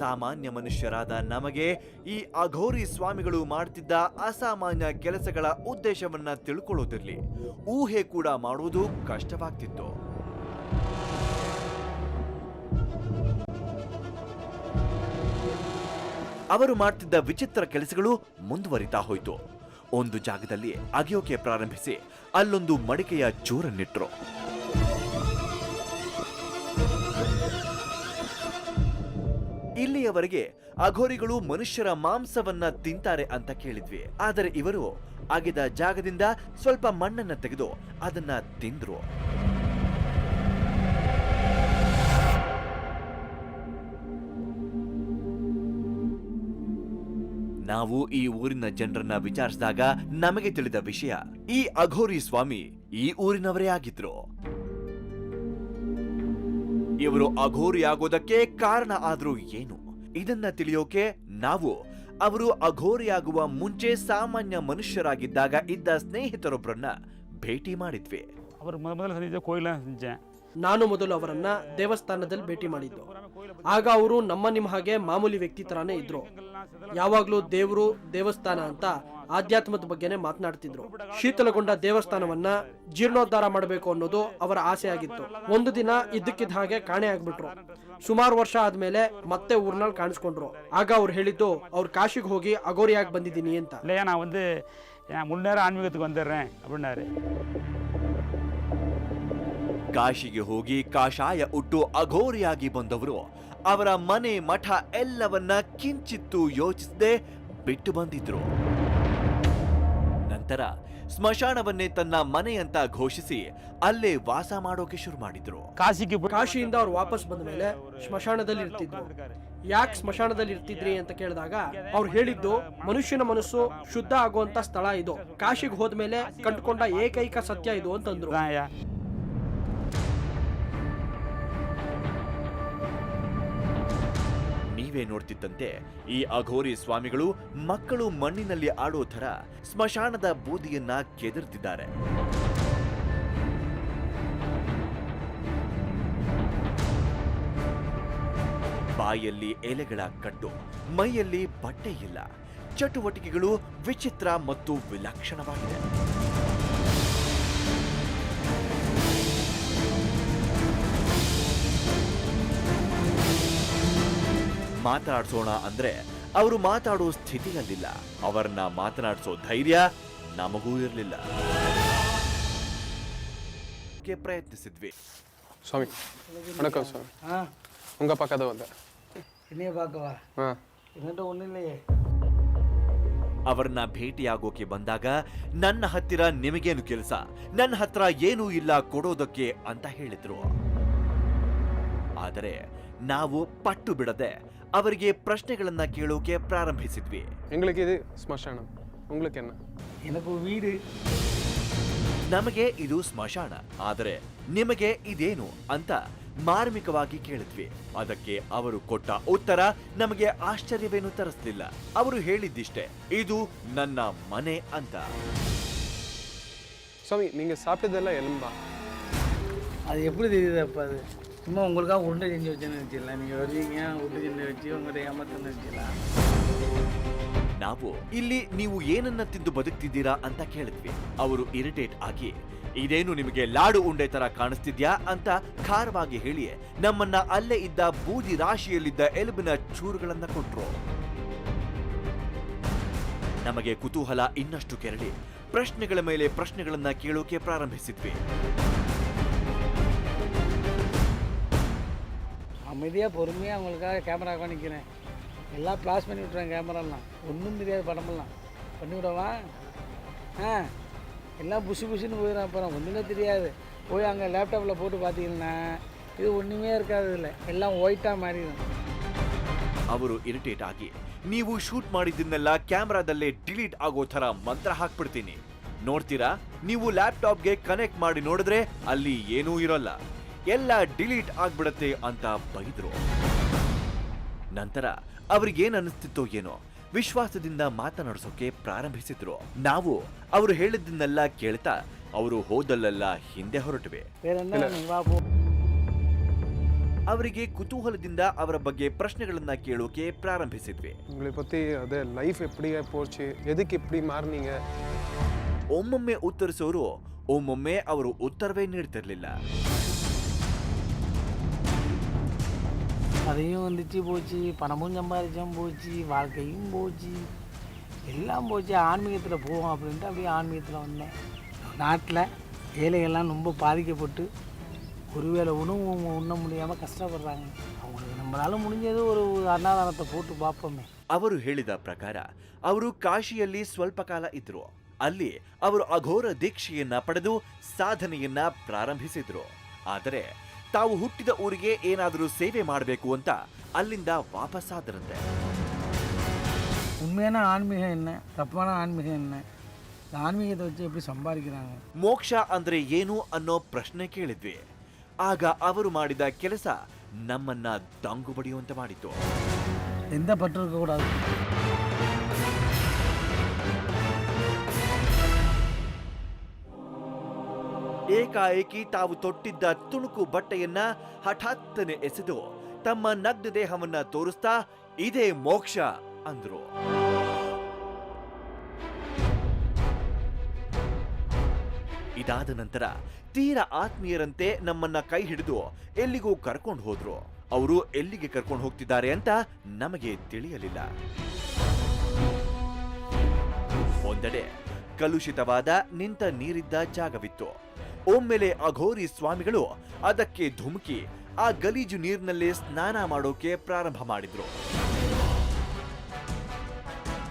ಸಾಮಾನ್ಯ ಮನುಷ್ಯರಾದ ನಮಗೆ ಈ ಅಘೋರಿ ಸ್ವಾಮಿಗಳು ಮಾಡ್ತಿದ್ದ ಅಸಾಮಾನ್ಯ ಕೆಲಸಗಳ ಉದ್ದೇಶವನ್ನ ತಿಳ್ಕೊಳ್ಳೋದಿರ್ಲಿ, ಊಹೆ ಕೂಡ ಮಾಡುವುದು ಕಷ್ಟವಾಗ್ತಿತ್ತು. ಅವರು ಮಾಡ್ತಿದ್ದ ವಿಚಿತ್ರ ಕೆಲಸಗಳು ಮುಂದುವರಿತಾ ಹೋಯಿತು. ಒಂದು ಜಾಗದಲ್ಲಿ ಅಗೆಯೋಕೆ ಪ್ರಾರಂಭಿಸಿ ಅಲ್ಲೊಂದು ಮಡಿಕೆಯ ಚೂರನ್ನಿಟ್ರು. ಇಲ್ಲಿಯವರೆಗೆ ಅಘೋರಿಗಳು ಮನುಷ್ಯರ ಮಾಂಸವನ್ನ ತಿಂತಾರೆ ಅಂತ ಕೇಳಿದ್ವಿ. ಆದರೆ ಇವರು ಅಗೆದ ಜಾಗದಿಂದ ಸ್ವಲ್ಪ ಮಣ್ಣನ್ನ ತೆಗೆದು ಅದನ್ನ ತಿಂದ್ರು. ನಾವು ಈ ಊರಿನ ಜನರನ್ನ ವಿಚಾರಿಸಿದಾಗ ನಮಗೆ ತಿಳಿದ ವಿಷಯ, ಈ ಅಘೋರಿ ಸ್ವಾಮಿ ಈ ಊರಿನವರೇ ಆಗಿದ್ರು. ಇವರು ಅಘೋರಿ ಆಗೋದಕ್ಕೆ ಕಾರಣ ಆದ್ರೂ ಏನು, ಇದನ್ನ ತಿಳಿಯೋಕೆ ನಾವು ಅವರು ಅಘೋರಿಯಾಗುವ ಮುಂಚೆ ಸಾಮಾನ್ಯ ಮನುಷ್ಯರಾಗಿದ್ದಾಗ ಇದ್ದ ಸ್ನೇಹಿತರೊಬ್ಬರನ್ನ ಭೇಟಿ ಮಾಡಿದ್ವಿ. ನಾನು ಮೊದಲು ಅವರನ್ನ ದೇವಸ್ಥಾನದಲ್ಲಿ ಭೇಟಿ ಮಾಡಿದ್ದು. ಆಗ ಅವರು ನಿಮ್ಮ ಹಾಗೆ ಮಾಮೂಲಿ ವ್ಯಕ್ತಿ ತರಾನೇ ಇದ್ರು. ಯಾವಾಗ್ಲೂ ದೇವರು ದೇವಸ್ಥಾನ ಅಂತ ಆಧ್ಯಾತ್ಮದ ಬಗ್ಗೆನೆ ಮಾತನಾಡ್ತಿದ್ರು. ಶೀತಲಗೊಂಡ ದೇವಸ್ಥಾನವನ್ನ ಜೀರ್ಣೋದ್ಧಾರ ಮಾಡಬೇಕು ಅನ್ನೋದು ಅವರ ಆಸೆ ಆಗಿತ್ತು. ಒಂದು ದಿನ ಇದ್ದಕ್ಕಿದ್ದ ಹಾಗೆ ಕಾಣೆ ಆಗ್ಬಿಟ್ರು. ಸುಮಾರು ವರ್ಷ ಆದ್ಮೇಲೆ ಮತ್ತೆ ಊರ್ನಲ್ಲಿ ಕಾಣಿಸ್ಕೊಂಡ್ರು. ಆಗ ಅವ್ರು ಹೇಳಿದ್ದು ಅವ್ರು ಕಾಶಿಗೆ ಹೋಗಿ ಅಘೋರಿಯಾಗಿ ಬಂದಿದ್ದೀನಿ ಅಂತ. ಮುನ್ನೇರ ಆನ್ಮೀಗத்துக்கு வந்துடுறேன் அப்படின்னாரு. ಕಾಶಿಗೆ ಹೋಗಿ ಕಾಷಾಯ ಉಟ್ಟು ಅಘೋರಿಯಾಗಿ ಬಂದವರು ಅವರ ಮನೆ ಮಠ ಎಲ್ಲವನ್ನ ಕಿಂಚಿತ್ತು ಯೋಚಿಸದೆ ಬಿಟ್ಟು ಬಂದಿದ್ರು. ನಂತರ ಸ್ಮಶಾನವನ್ನೇ ತನ್ನ ಮನೆ ಅಂತ ಘೋಷಿಸಿ ಅಲ್ಲೇ ವಾಸ ಮಾಡೋಕೆ ಶುರು ಮಾಡಿದ್ರು. ಕಾಶಿಯಿಂದ ಅವ್ರು ವಾಪಸ್ ಬಂದ ಮೇಲೆ ಸ್ಮಶಾನದಲ್ಲಿ ಇರ್ತಿದ್ರು. ಯಾಕೆ ಸ್ಮಶಾನದಲ್ಲಿ ಇರ್ತಿದ್ರಿ ಅಂತ ಕೇಳಿದಾಗ ಅವ್ರು ಹೇಳಿದ್ದು, ಮನುಷ್ಯನ ಮನಸ್ಸು ಶುದ್ಧ ಆಗುವಂತ ಸ್ಥಳ ಇದು, ಕಾಶಿಗೆ ಹೋದ್ಮೇಲೆ ಕಂಡುಕೊಂಡ ಏಕೈಕ ಸತ್ಯ ಇದು ಅಂತಂದ್ರು. ನೀವೇ ನೋಡ್ತಿದ್ದಂತೆ ಈ ಅಘೋರಿ ಸ್ವಾಮಿಗಳು ಮಕ್ಕಳು ಮಣ್ಣಿನಲ್ಲಿ ಆಡೋ ಥರ ಸ್ಮಶಾನದ ಬೂದಿಯನ್ನ ಕೆದರ್ತಿದ್ದಾರೆ. ಬಾಯಲ್ಲಿ ಎಲೆಗಳ ಕಟ್ಟು, ಮೈಯಲ್ಲಿ ಬಟ್ಟೆ ಇಲ್ಲ. ಚಟುವಟಿಕೆಗಳು ವಿಚಿತ್ರ ಮತ್ತು ವಿಲಕ್ಷಣವಾಗಿದೆ. ಮಾತಾಡ್ಸೋಣ ಅಂದ್ರೆ ಅವರು ಮಾತಾಡೋ ಸ್ಥಿತಿಯಲ್ಲಿಲ್ಲ. ಅವರನ್ನ ಮಾತನಾಡಿಸೋ ಧೈರ್ಯ ನಮಗೂ ಇರಲಿಲ್ಲ. ಪ್ರಯತ್ನಿಸಿದ್ವಿ. ಸ್ವಾಮಿ வணக்கம் ಸ್ವಾಮಿ. உங்க பக்கத்துல வந்த என்னைய பார்க்கவா? என்னட்ட ஒண்ணும் இல்லையே. ಅವರನ್ನ ಭೇಟಿಯಾಗೋಕೆ ಬಂದಾಗ ನನ್ನ ಹತ್ತಿರ ನಿಮಗೇನು ಕೆಲಸ, ನನ್ನ ಹತ್ರ ಏನೂ ಇಲ್ಲ ಕೊಡೋದಕ್ಕೆ ಅಂತ ಹೇಳಿದ್ರು. ಆದರೆ ನಾವು ಪಟ್ಟು ಬಿಡದೆ ಅವರಿಗೆ ಪ್ರಶ್ನೆಗಳನ್ನ ಕೇಳೋಕೆ ಪ್ರಾರಂಭಿಸಿದ್ವಿ. எங்களுக்கு இது ஸ்மசானம், உங்களுக்கு என்ன? எனக்கு ஒரு வீடு. ನಮಗೆ ಇದು ಸ್ಮಶಾನ, ಆದರೆ ನಿಮಗೆ ಇದೇನು ಅಂತ ಮಾರ್ಮಿಕವಾಗಿ ಕೇಳಿದ್ವಿ. ಅದಕ್ಕೆ ಅವರು ಕೊಟ್ಟ ಉತ್ತರ ನಮಗೆ ಆಶ್ಚರ್ಯವೇನು ತರಿಸಲಿಲ್ಲ. ಅವರು ಹೇಳಿದ್ದಿಷ್ಟೇ, ಇದು ನನ್ನ ಮನೆ ಅಂತ. சுவாமி நீங்க சாப்பிட்டதெல்லாம் எலும்பா? அது எப்படி தெரியுதுப்பா? அது சும்மா உங்களுக்காக உருண்டை செஞ்சு வச்சேன்னு வச்சுக்கலாம். நீங்கள் வருவீங்க உருண்டை செஞ்சு வச்சு உங்கள்கிட்ட ஏமாத்துன்னு வச்சுக்கலாம். ನಾವು ಇಲ್ಲಿ ನೀವು ಏನನ್ನ ತಿಂದು ಬದುಕ್ತಿದ್ದೀರಾ ಅಂತ ಕೇಳಿದ್ವಿ. ಅವರು ಇರಿಟೇಟ್ ಆಗಿ, ಇದೇನು ನಿಮಗೆ ಲಾಡು ಉಂಡೆ ತರ ಕಾಣಿಸ್ತಿದ್ಯಾ ಅಂತ ಖಾರವಾಗಿ ಹೇಳಿ ನಮ್ಮನ್ನ ಅಲ್ಲೇ ಇದ್ದ ಬೂದಿ ರಾಶಿಯಲ್ಲಿದ್ದ ಎಲುಬಿನ ಚೂರುಗಳನ್ನ ಕೊಟ್ರು. ನಮಗೆ ಕುತೂಹಲ ಇನ್ನಷ್ಟು ಕೆರಳಿ ಪ್ರಶ್ನೆಗಳ ಮೇಲೆ ಪ್ರಶ್ನೆಗಳನ್ನ ಕೇಳೋಕೆ ಪ್ರಾರಂಭಿಸಿದ್ವಿ. அமைதியாக பொறுமையாக அவங்களுக்காக கேமராக்காக நிற்கிறேன். எல்லாம் ப்ளாஸ் பண்ணி விட்றேன். கேமராலாம் ஒன்றும் தெரியாது, படமெல்லாம் பண்ணி விடவா? எல்லாம் புஷு புஷுன்னு போயிடும். அப்புறம் ஒன்றுமே தெரியாது. போய் அங்கே லேப்டாப்பில் போட்டு பார்த்தீங்கன்னா இது ஒன்றுமே இருக்காது. இல்லை எல்லாம் ஒயிட்டாக மாறிடும். ಅವರು ಇರಿಟೇಟ್ ಆಗಿ, ನೀವು ಶೂಟ್ ಮಾಡಿದ್ದನ್ನೆಲ್ಲ ಕ್ಯಾಮ್ರಾದಲ್ಲೇ ಡಿಲೀಟ್ ಆಗೋ ತರ ಮಂತ್ರ ಹಾಕ್ಬಿಡ್ತೀನಿ, ನೋಡ್ತೀರಾ? ನೀವು ಲ್ಯಾಪ್ಟಾಪ್ಗೆ ಕನೆಕ್ಟ್ ಮಾಡಿ ನೋಡಿದ್ರೆ ಅಲ್ಲಿ ಏನೂ ಇರೋಲ್ಲ, ಎಲ್ಲ ಡಿಲೀಟ್ ಆಗ್ಬಿಡತ್ತೆ ಅಂತ ಬೈದ್ರು. ನಂತರ ಅವ್ರಿಗೇನ್ ಅನಿಸ್ತಿತ್ತೋ ಏನೋ, ವಿಶ್ವಾಸದಿಂದ ಮಾತನಾಡಿಸೋಕೆ ಪ್ರಾರಂಭಿಸಿದ್ರು. ನಾವು ಅವರು ಹೇಳಿದ್ದನ್ನೆಲ್ಲ ಕೇಳ್ತಾ ಅವರು ಹೋದಲ್ಲೆಲ್ಲ ಹಿಂದೆ ಹೊರಟಿವೆ. வேறு என்ன நீ வா போ. ಅವರಿಗೆ ಕುತೂಹಲದಿಂದ ಅವರ ಬಗ್ಗೆ ಪ್ರಶ್ನೆಗಳನ್ನ ಕೇಳೋಕೆ ಪ್ರಾರಂಭಿಸಿದ್ವಿ. உங்களை பற்றி அதே லைஃப் எப்படியா போச்சு, எதுக்கு இப்படி மாறினீங்க? ಒಮ್ಮೊಮ್ಮೆ ಉತ್ತರಿಸೋರು, ಒಮ್ಮೊಮ್ಮೆ ಅವರು ಉತ್ತರವೇ ನೀಡ್ತಿರ್ಲಿಲ್ಲ. அதையும் வந்துச்சு போச்சு, பணமும் சம்பாதிச்சும் போச்சு, வாழ்க்கையும் போச்சு, எல்லாம் போச்சு. ஆன்மீகத்தில் போவோம் அப்படின்ட்டு அப்படியே ஆன்மீகத்தில் வந்தேன். நாட்டில் ஏழைகள்லாம் ரொம்ப பாதிக்கப்பட்டு ஒருவேளை உணவு உண்ண முடியாமல் கஷ்டப்படுறாங்க. அவங்களுக்கு நம்மளால முடிஞ்சது ஒரு அன்னதானத்தை போட்டு பார்ப்போமே. ಅವರು ಹೇಳಿದ ಪ್ರಕಾರ ಅವರು ಕಾಶಿಯಲ್ಲಿ ಸ್ವಲ್ಪ ಕಾಲ ಇದ್ರು. ಅಲ್ಲಿ ಅವರು ಅಘೋರ ದೀಕ್ಷೆಯನ್ನ ಪಡೆದು ಸಾಧನೆಯನ್ನ ಪ್ರಾರಂಭಿಸಿದ್ರು. ಆದರೆ ತಾವು ಹುಟ್ಟಿದ ಊರಿಗೆ ಏನಾದರೂ ಸೇವೆ ಮಾಡಬೇಕು ಅಂತ ಅಲ್ಲಿಂದ ವಾಪಸ್ಸಾದರಂತೆ. உண்மையான ஆன்மீகம் என்ன, தப்பான ஆன்மீகம் என்ன, இந்த ஆன்மீகத்தை வச்சு எப்படி சம்பாதிக்கிறாங்க? ಮೋಕ್ಷ ಅಂದ್ರೆ ಏನು ಅನ್ನೋ ಪ್ರಶ್ನೆ ಕೇಳಿದ್ವಿ. ಆಗ ಅವರು ಮಾಡಿದ ಕೆಲಸ ನಮ್ಮನ್ನ ದಂಗು ಬಡಿಯುವಂತೆ ಮಾಡಿತು. எந்த பற்று இருக்கக்கூடாது. ಏಕಾಏಕಿ ತಾವು ತೊಟ್ಟಿದ್ದ ತುಣುಕು ಬಟ್ಟೆಯನ್ನ ಹಠಾತ್ತನೆ ಎಸೆದು ತಮ್ಮ ನಗ್ನ ದೇಹವನ್ನ ತೋರಿಸ್ತಾ ಇದೇ ಮೋಕ್ಷ ಅಂದ್ರು. ಇದಾದ ನಂತರ ತೀರಾ ಆತ್ಮೀಯರಂತೆ ನಮ್ಮನ್ನ ಕೈ ಹಿಡಿದು ಎಲ್ಲಿಗೂ ಕರ್ಕೊಂಡು ಹೋದ್ರು. ಅವರು ಎಲ್ಲಿಗೆ ಕರ್ಕೊಂಡು ಹೋಗ್ತಿದ್ದಾರೆ ಅಂತ ನಮಗೆ ತಿಳಿಯಲಿಲ್ಲ. ಒಂದೆಡೆ ಕಲುಷಿತವಾದ ನಿಂತ ನೀರಿದ್ದ ಜಾಗವಿತ್ತು. ಒಮ್ಮೆಲೆ ಅಘೋರಿ ಸ್ವಾಮಿಗಳು ಅದಕ್ಕೆ ಧುಮುಕಿ ಆ ಗಲೀಜು ನೀರಿನಲ್ಲೇ ಸ್ನಾನ ಮಾಡೋಕೆ ಪ್ರಾರಂಭ ಮಾಡಿದ್ರು.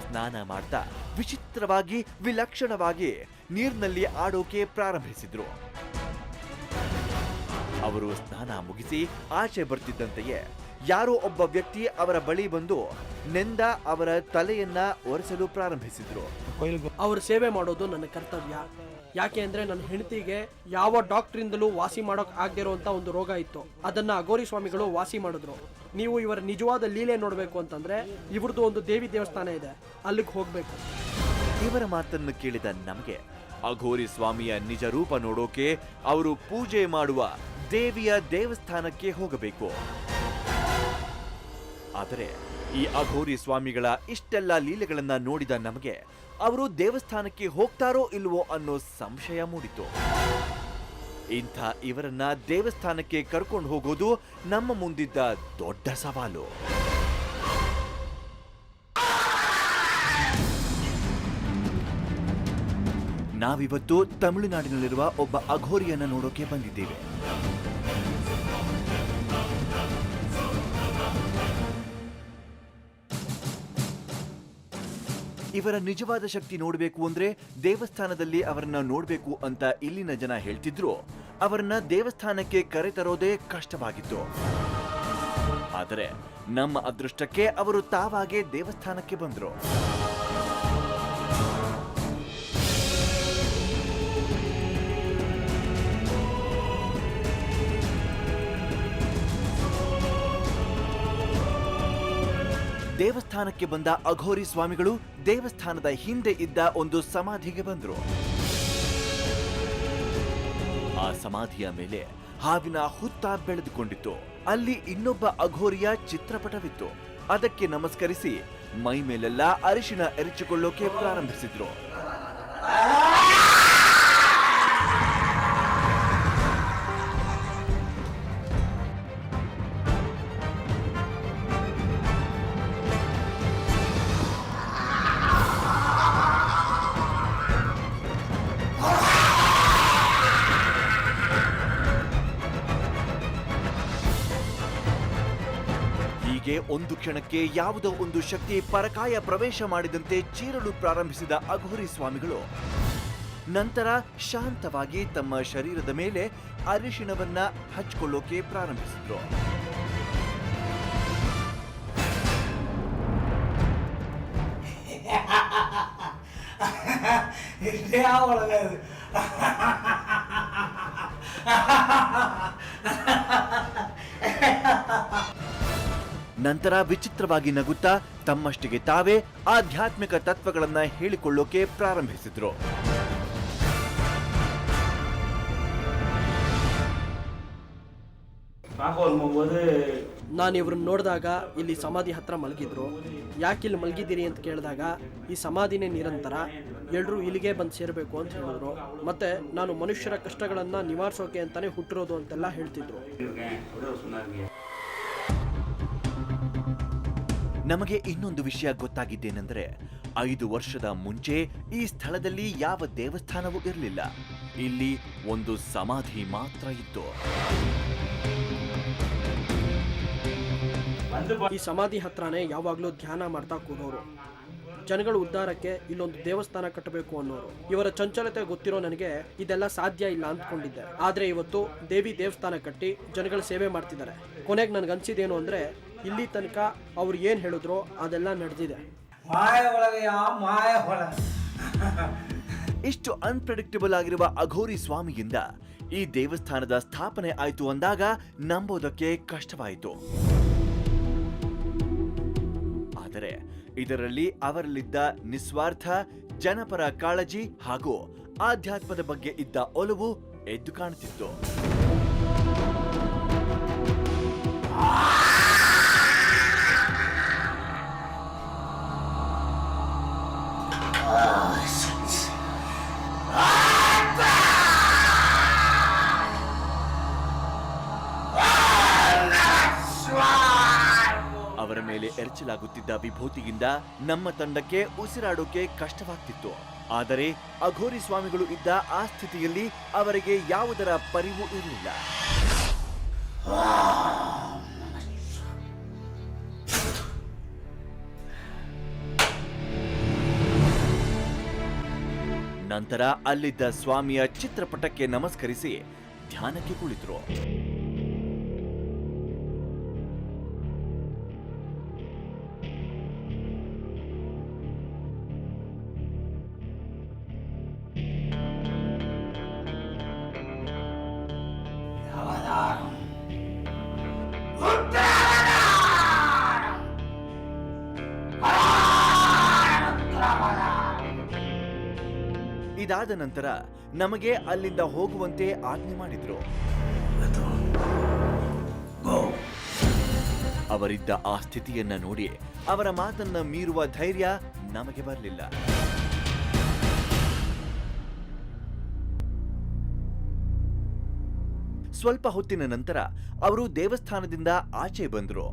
ಸ್ನಾನ ಮಾಡ್ತಾ ವಿಚಿತ್ರವಾಗಿ ವಿಲಕ್ಷಣವಾಗಿ ನೀರಿನಲ್ಲಿ ಆಡೋಕೆ ಪ್ರಾರಂಭಿಸಿದ್ರು. ಅವರು ಸ್ನಾನ ಮುಗಿಸಿ ಆಚೆ ಬರ್ತಿದ್ದಂತೆಯೇ ಯಾರೋ ಒಬ್ಬ ವ್ಯಕ್ತಿ ಅವರ ಬಳಿ ಬಂದು ನೆಂದ ಅವರ ತಲೆಯನ್ನ ಒರೆಸಲು ಪ್ರಾರಂಭಿಸಿದ್ರು. ಅವ್ರ ಸೇವೆ ಮಾಡೋದು ನನ್ನ ಕರ್ತವ್ಯ. ಯಾಕೆ ಅಂದ್ರೆ ನನ್ನ ಹೆಂಡತಿಗೆ ಯಾವ ಡಾಕ್ಟ್ರಿಂದಲೂ ವಾಸಿ ಮಾಡೋಕ್ ಆಗದಿರುವಂತ ಒಂದು ರೋಗ ಇತ್ತು. ಅದನ್ನ ಅಘೋರಿ ಸ್ವಾಮಿಗಳು ವಾಸಿ ಮಾಡಿದ್ರು. ನೀವು ಇವರ ನಿಜವಾದ ಲೀಲೆ ನೋಡ್ಬೇಕು ಅಂತಂದ್ರೆ ಇವ್ರದ್ದು ಒಂದು ದೇವಿ ದೇವಸ್ಥಾನ ಇದೆ, ಅಲ್ಲಿಗೆ ಹೋಗ್ಬೇಕು. ಇವರ ಮಾತನ್ನು ಕೇಳಿದ ನಮಗೆ ಅಘೋರಿ ಸ್ವಾಮಿಯ ನಿಜ ರೂಪ ನೋಡೋಕೆ ಅವರು ಪೂಜೆ ಮಾಡುವ ದೇವಿಯ ದೇವಸ್ಥಾನಕ್ಕೆ ಹೋಗಬೇಕು. ಆದರೆ ಈ ಅಘೋರಿ ಸ್ವಾಮಿಗಳ ಇಷ್ಟೆಲ್ಲ ಲೀಲೆಗಳನ್ನ ನೋಡಿದ ನಮಗೆ ಅವರು ದೇವಸ್ಥಾನಕ್ಕೆ ಹೋಗ್ತಾರೋ ಇಲ್ವೋ ಅನ್ನೋ ಸಂಶಯ ಮೂಡಿತು. ಇಂಥ ಇವರನ್ನ ದೇವಸ್ಥಾನಕ್ಕೆ ಕರ್ಕೊಂಡು ಹೋಗೋದು ನಮ್ಮ ಮುಂದಿದ್ದ ದೊಡ್ಡ ಸವಾಲು. ನಾವಿವತ್ತು ತಮಿಳುನಾಡಿನಲ್ಲಿರುವ ಒಬ್ಬ ಅಘೋರಿಯನ್ನ ನೋಡೋಕೆ ಬಂದಿದ್ದೇವೆ. ಇವರ ನಿಜವಾದ ಶಕ್ತಿ ನೋಡಬೇಕು ಅಂದ್ರೆ ದೇವಸ್ಥಾನದಲ್ಲಿ ಅವರನ್ನ ನೋಡಬೇಕು ಅಂತ ಇಲ್ಲಿನ ಜನ ಹೇಳ್ತಿದ್ರು. ಅವರನ್ನ ದೇವಸ್ಥಾನಕ್ಕೆ ಕರೆತರೋದೇ ಕಷ್ಟವಾಗಿತ್ತು. ಆದರೆ ನಮ್ಮ ಅದೃಷ್ಟಕ್ಕೆ ಅವರು ತಾವಾಗೇ ದೇವಸ್ಥಾನಕ್ಕೆ ಬಂದ್ರು. ದೇವಸ್ಥಾನಕ್ಕೆ ಬಂದ ಅಘೋರಿ ಸ್ವಾಮಿಗಳು ದೇವಸ್ಥಾನದ ಹಿಂದೆ ಇದ್ದ ಒಂದು ಸಮಾಧಿಗೆ ಬಂದ್ರು. ಆ ಸಮಾಧಿಯ ಮೇಲೆ ಹಾವಿನ ಹುತ್ತ ಬೆಳೆದುಕೊಂಡಿತ್ತು. ಅಲ್ಲಿ ಇನ್ನೊಬ್ಬ ಅಘೋರಿಯ ಚಿತ್ರಪಟವಿತ್ತು. ಅದಕ್ಕೆ ನಮಸ್ಕರಿಸಿ ಮೈ ಮೇಲೆಲ್ಲ ಅರಿಶಿನ ಎರಚಿಕೊಳ್ಳೋಕೆ ಪ್ರಾರಂಭಿಸಿದ್ರು. ಹೀಗೆ ಒಂದು ಕ್ಷಣಕ್ಕೆ ಯಾವುದೋ ಒಂದು ಶಕ್ತಿ ಪರಕಾಯ ಪ್ರವೇಶ ಮಾಡಿದಂತೆ ಚೀರಲು ಪ್ರಾರಂಭಿಸಿದ ಅಘೋರಿ ಸ್ವಾಮಿಗಳು ನಂತರ ಶಾಂತವಾಗಿ ತಮ್ಮ ಶರೀರದ ಮೇಲೆ ಅರಿಶಿಣವನ್ನ ಹಚ್ಕೊಳ್ಳೋಕೆ ಪ್ರಾರಂಭಿಸಿದ್ರು. ನಂತರ ವಿಚಿತ್ರವಾಗಿ ನಗುತ್ತಾ ತಮ್ಮಷ್ಟಿಗೆ ತಾವೇ ಆಧ್ಯಾತ್ಮಿಕ ತತ್ವಗಳನ್ನ ಹೇಳಿಕೊಳ್ಳೋಕೆ ಪ್ರಾರಂಭಿಸಿದ್ರು. ನಾನು ಇವ್ರನ್ನ ನೋಡಿದಾಗ ಇಲ್ಲಿ ಸಮಾಧಿ ಹತ್ರ ಮಲಗಿದ್ರು. ಯಾಕೆ ಇಲ್ಲಿ ಮಲಗಿದ್ದೀರಿ ಅಂತ ಕೇಳಿದಾಗ ಈ ಸಮಾಧಿನೇ ನಿರಂತರ, ಎಲ್ಲರೂ ಇಲ್ಲಿಗೆ ಬಂದು ಸೇರಬೇಕು ಅಂತ ಹೇಳಿದ್ರು. ಮತ್ತೆ ನಾನು ಮನುಷ್ಯರ ಕಷ್ಟಗಳನ್ನ ನಿವಾರಿಸೋಕೆ ಅಂತಾನೆ ಹುಟ್ಟಿರೋದು ಅಂತೆಲ್ಲ ಹೇಳ್ತಿದ್ರು. ನಮಗೆ ಇನ್ನೊಂದು ವಿಷಯ ಗೊತ್ತಾಗಿದ್ದೇನೆಂದರೆ 5 ವರ್ಷದ ಮುಂಚೆ ಈ ಸ್ಥಳದಲ್ಲಿ ಯಾವ ದೇವಸ್ಥಾನವೂ ಇರಲಿಲ್ಲ. ಇಲ್ಲಿ ಒಂದು ಸಮಾಧಿ ಮಾತ್ರ ಇತ್ತು. ಈ ಸಮಾಧಿ ಹತ್ರನೇ ಯಾವಾಗ್ಲೂ ಧ್ಯಾನ ಮಾಡ್ತಾ ಕೂರೋರು. ಜನಗಳ ಉದ್ಧಾರಕ್ಕೆ ಇಲ್ಲೊಂದು ದೇವಸ್ಥಾನ ಕಟ್ಟಬೇಕು ಅನ್ನೋರು. ಇವರ ಚಂಚಲತೆ ಗೊತ್ತಿರೋ ನನಗೆ ಇದೆಲ್ಲ ಸಾಧ್ಯ ಇಲ್ಲ ಅಂದ್ಕೊಂಡಿದ್ದೆ. ಆದ್ರೆ ಇವತ್ತು ದೇವಿ ದೇವಸ್ಥಾನ ಕಟ್ಟಿ ಜನಗಳ ಸೇವೆ ಮಾಡ್ತಿದ್ದಾರೆ. ಕೊನೆಗೆ ನನ್ಗೆ ಅನ್ಸಿದೇನು ಅಂದ್ರೆ ಇಲ್ಲಿ ತನಕ ಅವ್ರು ಏನ್ ಹೇಳಿದ್ರು ಅದೆಲ್ಲ ನಡೆದಿದೆ. ಇಷ್ಟು ಅನ್ಪ್ರೆಡಿಕ್ಟಬಲ್ ಆಗಿರುವ ಅಘೋರಿ ಸ್ವಾಮಿಯಿಂದ ಈ ದೇವಸ್ಥಾನದ ಸ್ಥಾಪನೆ ಆಯ್ತು ಅಂದಾಗ ನಂಬೋದಕ್ಕೆ ಕಷ್ಟವಾಯಿತು. ಆದರೆ ಇದರಲ್ಲಿ ಅವರಲ್ಲಿದ್ದ ನಿಸ್ವಾರ್ಥ ಜನಪರ ಕಾಳಜಿ ಹಾಗೂ ಆಧ್ಯಾತ್ಮದ ಬಗ್ಗೆ ಇದ್ದ ಒಲವು ಎದ್ದು ಕಾಣುತ್ತಿತ್ತು. ಅವರ ಮೇಲೆ ಎರಚಲಾಗುತ್ತಿದ್ದ ವಿಭೂತಿಯಿಂದ ನಮ್ಮ ತಂಡಕ್ಕೆ ಉಸಿರಾಡೋಕೆ ಕಷ್ಟವಾಗ್ತಿತ್ತು. ಆದರೆ ಅಘೋರಿ ಸ್ವಾಮಿಗಳು ಇದ್ದ ಆ ಸ್ಥಿತಿಯಲ್ಲಿ ಅವರಿಗೆ ಯಾವುದರ ಪರಿವು ಇರಲಿಲ್ಲ. ನಂತರ ಅಲ್ಲಿದ್ದ ಸ್ವಾಮಿಯ ಚಿತ್ರಪಟಕ್ಕೆ ನಮಸ್ಕರಿಸಿ ಧ್ಯಾನಕ್ಕೆ ಕುಳಿತರು. ಇದಾದ ನಂತರ ನಮಗೆ ಅಲ್ಲಿಂದ ಹೋಗುವಂತೆ ಆಜ್ಞೆ ಮಾಡಿದ್ರು. ಅವರಿದ್ದ ಆ ಸ್ಥಿತಿಯನ್ನ ನೋಡಿ ಅವರ ಮಾತನ್ನ ಮೀರುವ ಧೈರ್ಯ ನಮಗೆ ಬರಲಿಲ್ಲ. ಸ್ವಲ್ಪ ಹೊತ್ತಿನ ನಂತರ ಅವರು ದೇವಸ್ಥಾನದಿಂದ ಆಚೆ ಬಂದರು.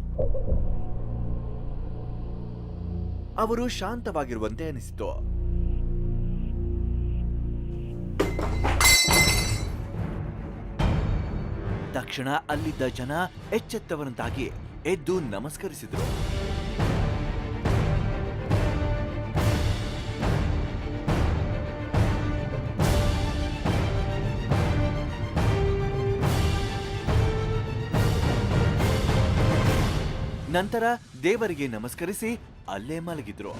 ಅವರು ಶಾಂತವಾಗಿರುವಂತೆ ಅನಿಸಿತು. ತಕ್ಷಣ ಅಲ್ಲಿದ್ದ ಜನ ಎಚ್ಚೆತ್ತವರಂತಾಗಿ ಎದ್ದು ನಮಸ್ಕರಿಸಿದರು. ನಂತರ ದೇವರಿಗೆ ನಮಸ್ಕರಿಸಿ ಅಲ್ಲೇ ಮಲಗಿದ್ರು.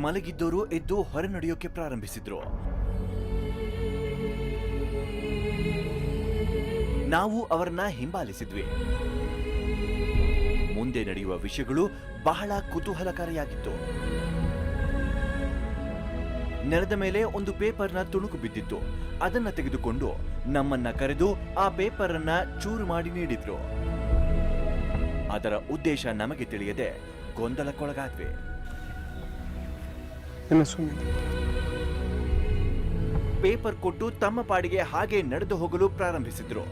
ಮಲಗಿದ್ದವರು ಎದ್ದು ಹೊರ ನಡೆಯೋಕೆ ಪ್ರಾರಂಭಿಸಿದ್ರು. ನಾವು ಅವರನ್ನ ಹಿಂಬಾಲಿಸಿದ್ವಿ. ಮುಂದೆ ನಡೆಯುವ ವಿಷಯಗಳು ಬಹಳ ಕುತೂಹಲಕಾರಿಯಾಗಿತ್ತು. ನೆಲದ ಮೇಲೆ ಒಂದು ಪೇಪರ್ನ ತುಣುಕು ಬಿದ್ದಿತ್ತು. ಅದನ್ನ ತೆಗೆದುಕೊಂಡು ನಮ್ಮನ್ನ ಕರೆದು ಆ ಪೇಪರ್ ಅನ್ನ ಚೂರು ಮಾಡಿ ನೀಡಿದ್ರು. ಅದರ ಉದ್ದೇಶ ನಮಗೆ ತಿಳಿಯದೆ ಗೊಂದಲಕ್ಕೊಳಗಾದ್ವಿ. ಪೇಪರ್ ಕೊಟ್ಟು ತಮ್ಮ ಪಾಡಿಗೆ ಹಾಗೆ ನಡೆದು ಹೋಗಲು ಪ್ರಾರಂಭಿಸಿದ್ರು.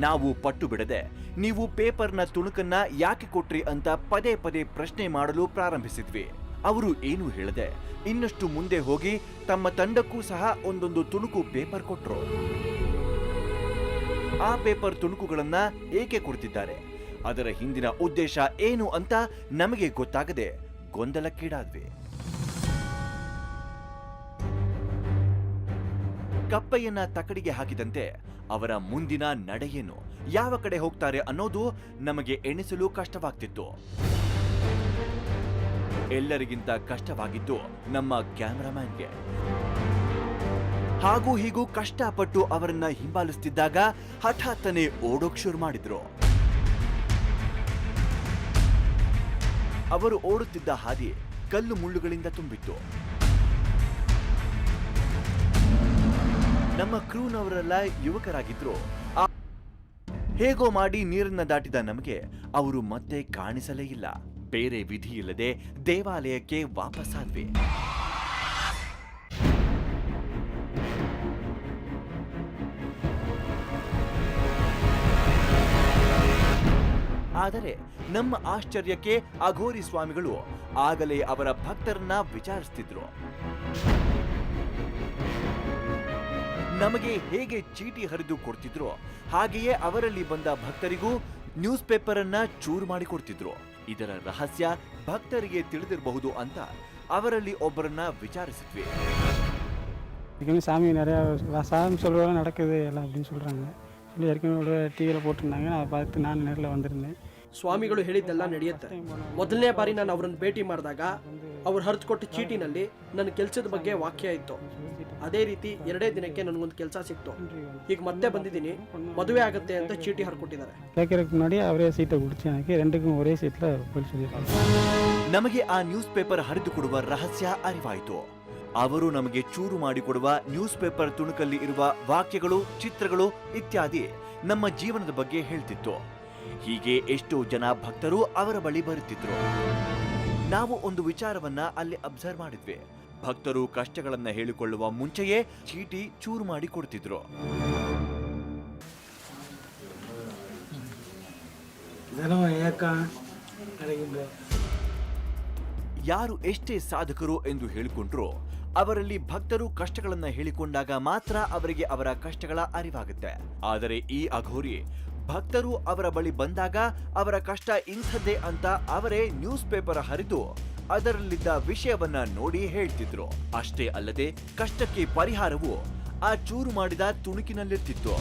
ನಾವು ಪಟ್ಟು ಬಿಡದೆ ನೀವು ಪೇಪರ್ನ ತುಣುಕನ್ನ ಯಾಕೆ ಕೊಟ್ರಿ ಅಂತ ಪದೇ ಪದೇ ಪ್ರಶ್ನೆ ಮಾಡಲು ಪ್ರಾರಂಭಿಸಿದ್ವಿ. ಅವರು ಏನೂ ಹೇಳದೆ ಇನ್ನಷ್ಟು ಮುಂದೆ ಹೋಗಿ ತಮ್ಮ ತಂಡಕ್ಕೂ ಸಹ ಒಂದೊಂದು ತುಣುಕು ಪೇಪರ್ ಕೊಟ್ರು. ಆ ಪೇಪರ್ ತುಣುಕುಗಳನ್ನ ಏಕೆ ಕೊಡ್ತಿದ್ದಾರೆ, ಅದರ ಹಿಂದಿನ ಉದ್ದೇಶ ಏನು ಅಂತ ನಮಗೆ ಗೊತ್ತಾಗದೆ ಗೊಂದಲಕ್ಕೀಡಾದ್ವಿ. ಕಪ್ಪೆಯನ್ನ ತಕಡಿಗೆ ಹಾಕಿದಂತೆ ಅವರ ಮುಂದಿನ ನಡೆಯೇನು, ಯಾವ ಕಡೆ ಹೋಗ್ತಾರೆ ಅನ್ನೋದು ನಮಗೆ ಎಣಿಸಲು ಕಷ್ಟವಾಗ್ತಿತ್ತು. ಎಲ್ಲರಿಗಿಂತ ಕಷ್ಟವಾಗಿದ್ದು ನಮ್ಮ ಕ್ಯಾಮರಾಮ್ಯಾನ್ಗೆ. ಹಾಗೂ ಹೀಗೂ ಕಷ್ಟಪಟ್ಟು ಅವರನ್ನ ಹಿಂಬಾಲಿಸ್ತಿದ್ದಾಗ ಹಠಾತ್ತನೆ ಓಡೋಕ್ ಶುರು ಮಾಡಿದ್ರು. ಅವರು ಓಡುತ್ತಿದ್ದ ಹಾದಿ ಕಲ್ಲು ಮುಳ್ಳುಗಳಿಂದ ತುಂಬಿತ್ತು. ನಮ್ಮ ಕ್ರೂನವರೆಲ್ಲ ಯುವಕರಾಗಿದ್ರು. ಹೇಗೋ ಮಾಡಿ ನೀರನ್ನ ದಾಟಿದ ನಮಗೆ ಅವರು ಮತ್ತೆ ಕಾಣಿಸಲೇ ಇಲ್ಲ. ಬೇರೆ ವಿಧಿ ಇಲ್ಲದೆ ದೇವಾಲಯಕ್ಕೆ ವಾಪಸ್ಸಾದ್ವಿ. ಆದರೆ ನಮ್ಮ ಆಶ್ಚರ್ಯಕ್ಕೆ ಅಘೋರಿ ಸ್ವಾಮಿಗಳು ಆಗಲೇ ಅವರ ಭಕ್ತರನ್ನ ವಿಚಾರಿಸ್ತಿದ್ರು. ನಮಗೆ ಹೇಗೆ ಚೀಟಿ ಹರಿದು ಕೊಡ್ತಿದ್ರು ಹಾಗೆಯೇ ಅವರಲ್ಲಿ ಬಂದ ಭಕ್ತರಿಗೂ ನ್ಯೂಸ್ ಪೇಪರ್ ಅನ್ನ ಚೂರು ಮಾಡಿ ಕೊಡ್ತಿದ್ರು. ಇದರ ರಹಸ್ಯ ಭಕ್ತರಿಗೆ ತಿಳಿದಿರಬಹುದು ಅಂತ ಅವರಲ್ಲಿ ಒಬ್ಬರನ್ನ ವಿಚಾರಿಸಿದ್ವಿ. சாமி நிறையா சாமி சொல்லுவாங்க நடக்குது எல்லாம் அப்படின்னு சொல்கிறாங்க. சொல்லி ஏற்கனவே டிவியில் போட்டிருந்தாங்க. அதை பார்த்து ನಾನು நேரில் வந்திருந்தேன். ಸ್ವಾಮಿಗಳು ಹೇಳಿದ್ದೆಲ್ಲ ನಡೆಯುತ್ತೆ. ಮೊದಲನೇ ಬಾರಿ ನಾನು ಅವರನ್ನು ಭೇಟಿ ಮಾಡಿದಾಗ ಅವ್ರು ಹರಿದುಕೊಟ್ಟ ಚೀಟಿನಲ್ಲಿ ನನ್ನ ಕೆಲಸದ ಬಗ್ಗೆ ವಾಕ್ಯ ಇತ್ತು. ಅದೇ ರೀತಿ 2 ದಿನಕ್ಕೆ ನನಗೊಂದು ಕೆಲಸ ಸಿಕ್ತು. ಈಗ ಮತ್ತೆ ಬಂದಿದ್ದೀನಿ, ಮದುವೆ ಆಗುತ್ತೆ ಅಂತ ಚೀಟಿ ಹರ್ಕೊಟ್ಟಿದ್ದಾರೆ. கேட்கறதுக்கு முன்னாடி ಅವರೇ ಸೀಟை குடிச்சு எனக்கு 2க்கும் ஒரே சீட்டில் போய் சொல்லியிருக்காங்க. ನಮಗೆ ಆ ನ್ಯೂಸ್ ಪೇಪರ್ ಹರಿದು ಕೊಡುವ ರಹಸ್ಯ ಅರಿವಾಯಿತು. ಅವರು ನಮಗೆ ಚೂರು ಮಾಡಿಕೊಡುವ ನ್ಯೂಸ್ ಪೇಪರ್ ತುಣುಕಲ್ಲಿ ಇರುವ ವಾಕ್ಯಗಳು, ಚಿತ್ರಗಳು ಇತ್ಯಾದಿ ನಮ್ಮ ಜೀವನದ ಬಗ್ಗೆ ಹೇಳ್ತಿತ್ತು. ಹೀಗೆ ಎಷ್ಟೋ ಜನ ಭಕ್ತರು ಅವರ ಬಳಿ ಬರುತ್ತಿದ್ರು. ನಾವು ಒಂದು ವಿಚಾರವನ್ನ ಅಲ್ಲಿ ಅಬ್ಸರ್ವ್ ಮಾಡಿದ್ವಿ. ಭಕ್ತರು ಕಷ್ಟಗಳನ್ನ ಹೇಳಿಕೊಳ್ಳುವ ಮುಂಚೆಯೇ ಚೀಟಿ ಚೂರು ಮಾಡಿ ಕೊಡ್ತಿದ್ರು. ಯಾರು ಎಷ್ಟೇ ಸಾಧಕರು ಎಂದು ಹೇಳಿಕೊಂಡ್ರು ಅವರಲ್ಲಿ ಭಕ್ತರು ಕಷ್ಟಗಳನ್ನ ಹೇಳಿಕೊಂಡಾಗ ಮಾತ್ರ ಅವರಿಗೆ ಅವರ ಕಷ್ಟಗಳ ಅರಿವಾಗುತ್ತೆ. ಆದರೆ ಈ ಅಘೋರಿ ಭಕ್ತರು ಅವರ ಬಳಿ ಬಂದಾಗ ಅವರ ಕಷ್ಟ ಇಂಥದ್ದೇ ಅಂತ ಅವರೇ ನ್ಯೂಸ್ ಪೇಪರ್ ಹರಿದು ಅದರಲ್ಲಿದ್ದ ವಿಷಯವನ್ನ ನೋಡಿ ಹೇಳ್ತಿದ್ರು. ಅಷ್ಟೇ ಅಲ್ಲದೆ ಕಷ್ಟಕ್ಕೆ ಪರಿಹಾರವು ಆ ಚೂರು ಮಾಡಿದ ತುಣುಕಿನಲ್ಲಿರ್ತಿತ್ತು.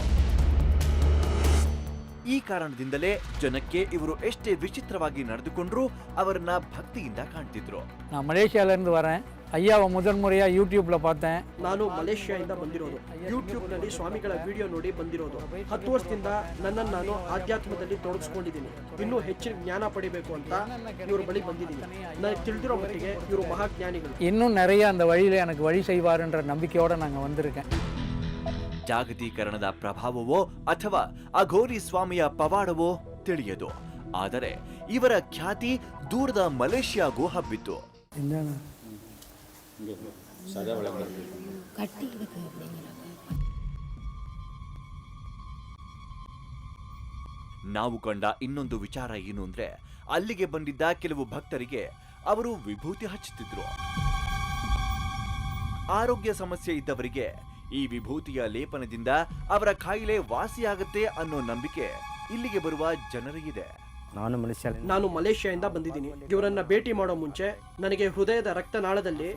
ಈ ಕಾರಣದಿಂದಲೇ ಜನಕ್ಕೆ ಇವರು ಎಷ್ಟೇ ವಿಚಿತ್ರವಾಗಿ ನಡೆದುಕೊಂಡ್ರು ಅವರನ್ನ ಭಕ್ತಿಯಿಂದ ಕಾಣ್ತಿದ್ರು. நான் மலேசியாவிலேருந்து வரேன். ஐயாவை முதன் முறையாக யூடியூப்பில் பார்த்தேன். ನಾನು ಮಲೇಷ್ಯಾದಿಂದ ಬಂದಿರೋದು. ಯೂಟ್ಯೂಬ್ನಲ್ಲಿ ಸ್ವಾಮಿಗಳ ವಿಡಿಯೋ ನೋಡಿ ಬಂದಿರೋದು. 10 ವರ್ಷದಿಂದ ನನ್ನನ್ನು ನಾನು ಆಧ್ಯಾತ್ಮದಲ್ಲಿ ತೊಡಗಿಸ್ಕೊಂಡಿದ್ದೀನಿ. ಇನ್ನೂ ಹೆಚ್ಚಿನ ಜ್ಞಾನ ಪಡಿಬೇಕು ಅಂತ ಇವ್ರ ಬಳಿ ಬಂದಿದ್ದೀನಿ. ನನಗೆ ತಿಳಿದಿರೋ ಮಟ್ಟಿಗೆ ಇವರು ಮಹಾಜ್ಞಾನಿಗಳು. இன்னும் நிறைய அந்த வழியில் எனக்கு வழி செய்வாருன்ற நம்பிக்கையோடு நாங்கள் வந்திருக்கேன். ಜಾಗತೀಕರಣದ ಪ್ರಭಾವವೋ ಅಥವಾ ಅಘೋರಿ ಸ್ವಾಮಿಯ ಪವಾಡವೋ ತಿಳಿಯದು. ಆದರೆ ಇವರ ಖ್ಯಾತಿ ದೂರದ ಮಲೇಷ್ಯಾಗೂ ಹಬ್ಬಿತ್ತು. ನಾವು ಕಂಡ ಇನ್ನೊಂದು ವಿಚಾರ ಏನು ಅಂದ್ರೆ, ಅಲ್ಲಿಗೆ ಬಂದಿದ್ದ ಕೆಲವು ಭಕ್ತರಿಗೆ ಅವರು ವಿಭೂತಿ ಹಚ್ಚುತ್ತಿದ್ರು. ಆರೋಗ್ಯ ಸಮಸ್ಯೆ ಇದ್ದವರಿಗೆ ಈ ವಿಭೂತಿಯ ಲೇಪನದಿಂದ ಅವರ ಕಾಯಿಲೆ ವಾಸಿಯಾಗುತ್ತೆ ಅನ್ನೋ ನಂಬಿಕೆ ಇಲ್ಲಿಗೆ ಬರುವ ಜನರಿಗಿದೆ. ನಾನು ಮಲೇಷ್ಯಾದಿಂದ ಬಂದಿದ್ದೀನಿ. ಇವರನ್ನ ಭೇಟಿ ಮಾಡೋ ಮುಂಚೆ ನನಗೆ ಹೃದಯದ ರಕ್ತನಾಳದಲ್ಲಿ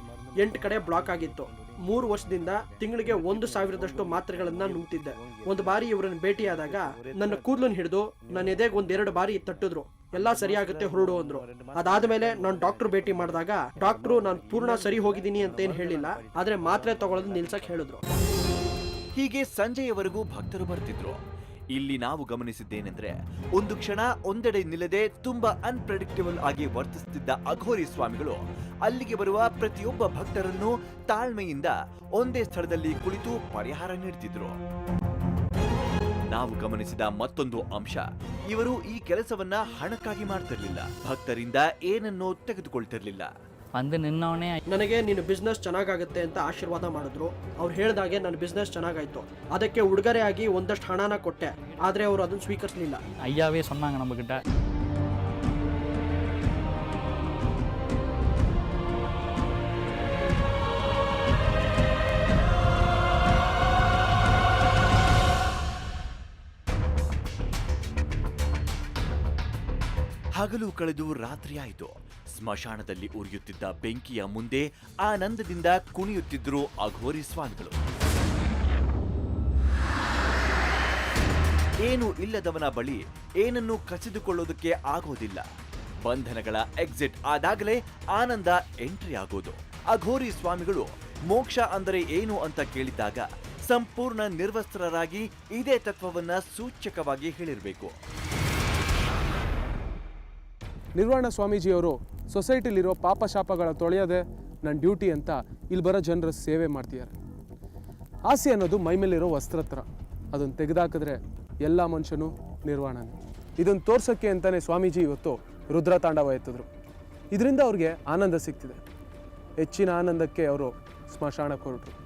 8 ಕಡೆ ಬ್ಲಾಕ್ ಆಗಿತ್ತು. 3 ವರ್ಷದಿಂದ ತಿಂಗಳಿಗೆ 1,000ದಷ್ಟು ಮಾತ್ರೆಗಳನ್ನ ನುಂಗ್ತಿದ್ದೆ. ಒಂದು ಬಾರಿ ಇವರನ್ನು ಭೇಟಿಯಾದಾಗ ನನ್ನ ಕೂದಲನ್ನು ಹಿಡಿದು ನನ್ನ ಎದೆಗೆ 1-2 ಬಾರಿ ತಟ್ಟಿದ್ರು. ಎಲ್ಲಾ ಸರಿಯಾಗುತ್ತೆ ಹೊರಡು ಅಂದ್ರು. ಅದಾದ್ಮೇಲೆ ನಾನು ಡಾಕ್ಟರ್ ಭೇಟಿ ಮಾಡಿದಾಗ ಡಾಕ್ಟ್ರು ನಾನು ಪೂರ್ಣ ಸರಿ ಹೋಗಿದ್ದೀನಿ ಅಂತ ಏನ್ ಹೇಳಿಲ್ಲ, ಆದ್ರೆ ಮಾತ್ರೆ ತಗೊಳ್ಳೋದು ನಿಲ್ಸಕ್ ಹೇಳಿದ್ರು. ಹೀಗೆ ಸಂಜೆಯವರೆಗೂ ಭಕ್ತರು ಬರ್ತಿದ್ರು. ಇಲ್ಲಿ ನಾವು ಗಮನಿಸಿದ್ದೇನೆಂದ್ರೆ, ಒಂದು ಕ್ಷಣ ಒಂದೆಡೆ ನಿಲ್ಲದೆ ತುಂಬಾ ಅನ್ಪ್ರೆಡಿಕ್ಟಬಲ್ ಆಗಿ ವರ್ತಿಸುತ್ತಿದ್ದ ಅಘೋರಿ ಸ್ವಾಮಿಗಳು ಅಲ್ಲಿಗೆ ಬರುವ ಪ್ರತಿಯೊಬ್ಬ ಭಕ್ತರನ್ನು ತಾಳ್ಮೆಯಿಂದ ಒಂದೇ ಸ್ಥಳದಲ್ಲಿ ಕುಳಿತು ಪರಿಹಾರ ನೀಡುತ್ತಿದ್ರು. ನಾವು ಗಮನಿಸಿದ ಮತ್ತೊಂದು ಅಂಶ, ಇವರು ಈ ಕೆಲಸವನ್ನ ಹಣಕ್ಕಾಗಿ ಮಾಡ್ತಿರ್ಲಿಲ್ಲ, ಭಕ್ತರಿಂದ ಏನನ್ನೋ ತೆಗೆದುಕೊಳ್ತಿರ್ಲಿಲ್ಲ. ನನಗೆ ನೀನು ಬಿಸ್ನೆಸ್ ಚೆನ್ನಾಗಾಗುತ್ತೆ ಅಂತ ಆಶೀರ್ವಾದ ಮಾಡಿದ್ರು. ಅವ್ರು ಹೇಳ್ದಾಗೆ ನನ್ನ ಬಿಸ್ನೆಸ್ ಚೆನ್ನಾಗಾಯ್ತು. ಅದಕ್ಕೆ ಉಡುಗೊರೆಯಾಗಿ ಒಂದಷ್ಟು ಹಣನ ಕೊಟ್ಟೆ, ಆದ್ರೆ ಅವರು ಅದನ್ನು ಸ್ವೀಕರಿಸಲಿಲ್ಲ. ஐயாவே சொன்னாங்க நம்மக்கிட்ட. ಹಗಲು ಕಳೆದು ರಾತ್ರಿಯಾಯಿತು. ಸ್ಮಶಾನದಲ್ಲಿ ಉರಿಯುತ್ತಿದ್ದ ಬೆಂಕಿಯ ಮುಂದೆ ಆನಂದದಿಂದ ಕುಣಿಯುತ್ತಿದ್ದರು ಅಘೋರಿ ಸ್ವಾಮಿಗಳು. ಏನು ಇಲ್ಲದವನ ಬಳಿ ಏನನ್ನು ಕಸಿದುಕೊಳ್ಳೋದಕ್ಕೆ ಆಗೋದಿಲ್ಲ. ಬಂಧನಗಳ ಎಕ್ಸಿಟ್ ಆದಾಗಲೇ ಆನಂದ ಎಂಟ್ರಿ ಆಗೋದು. ಅಘೋರಿ ಸ್ವಾಮಿಗಳು ಮೋಕ್ಷ ಅಂದರೆ ಏನು ಅಂತ ಕೇಳಿದಾಗ ಸಂಪೂರ್ಣ ನಿರ್ವಸ್ತ್ರರಾಗಿ ಇದೇ ತತ್ವವನ್ನ ಸೂಚಕವಾಗಿ ಹೇಳಿರಬೇಕು. ನಿರ್ವಾಣ ಸ್ವಾಮೀಜಿಯವರು ಸೊಸೈಟಿಲಿರೋ ಪಾಪಶಾಪಗಳ ತೊಳೆಯೋದೆ ನನ್ನ ಡ್ಯೂಟಿ ಅಂತ ಇಲ್ಲಿ ಬರೋ ಜನರ ಸೇವೆ ಮಾಡ್ತಿದ್ದಾರೆ. ಆಸೆ ಅನ್ನೋದು ಮೈಮೇಲಿರೋ ವಸ್ತ್ರ ಥರ, ಅದನ್ನು ತೆಗೆದಾಕಿದ್ರೆ ಎಲ್ಲ ಮನುಷ್ಯನೂ ನಿರ್ವಾಣನೇ. ಇದನ್ನು ತೋರ್ಸೋಕ್ಕೆ ಅಂತಲೇ ಸ್ವಾಮೀಜಿ ಇವತ್ತು ರುದ್ರ ತಾಂಡವ ಎತ್ತಿದ್ರು. ಇದರಿಂದ ಅವ್ರಿಗೆ ಆನಂದ ಸಿಗ್ತಿದೆ. ಹೆಚ್ಚಿನ ಆನಂದಕ್ಕೆ ಅವರು ಸ್ಮಶಾನಕ್ಕೆ ಹೊರಟರು.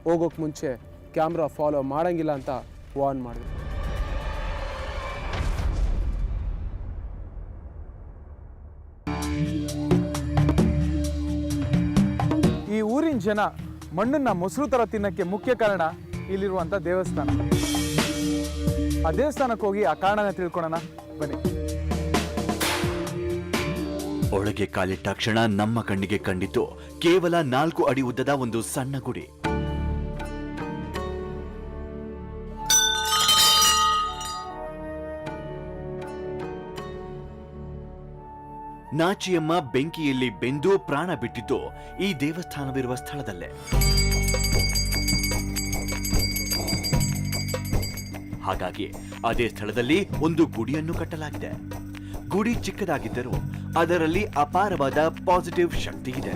ಹೋಗೋಕ್ಕೆ ಮುಂಚೆ ಕ್ಯಾಮ್ರಾ ಫಾಲೋ ಮಾಡೋಂಗಿಲ್ಲ ಅಂತ ವಾರ್ನ್ ಮಾಡಿದ್ರು. ಈ ಊರಿನ ಜನ ಮಣ್ಣನ್ನ ಮೊಸರು ತರ ತಿನ್ನಕ್ಕೆ ಮುಖ್ಯ ಕಾರಣ ಇಲ್ಲಿರುವಂತ ದೇವಸ್ಥಾನ. ಆ ದೇವಸ್ಥಾನಕ್ಕೆ ಹೋಗಿ ಆ ಕಾರಣನ ತಿಳ್ಕೊಳ್ಳೋಣ ಬನ್ನಿ. ಒಳಗೆ ಕಾಲಿಟ್ಟ ಕ್ಷಣ ನಮ್ಮ ಕಣ್ಣಿಗೆ ಕಂಡಿತು ಕೇವಲ 4 ಅಡಿ ಉದ್ದದ ಒಂದು ಸಣ್ಣ ಗುಡಿ. ನಾಚಿಯಮ್ಮ ಬೆಂಕಿಯಲ್ಲಿ ಬೆಂದು ಪ್ರಾಣ ಬಿಟ್ಟಿದ್ದು ಈ ದೇವಸ್ಥಾನವಿರುವ ಸ್ಥಳದಲ್ಲೇ. ಹಾಗಾಗಿ ಅದೇ ಸ್ಥಳದಲ್ಲಿ ಒಂದು ಗುಡಿಯನ್ನು ಕಟ್ಟಲಾಗಿದೆ. ಗುಡಿ ಚಿಕ್ಕದಾಗಿದ್ದರೂ ಅದರಲ್ಲಿ ಅಪಾರವಾದ ಪಾಸಿಟಿವ್ ಶಕ್ತಿ ಇದೆ.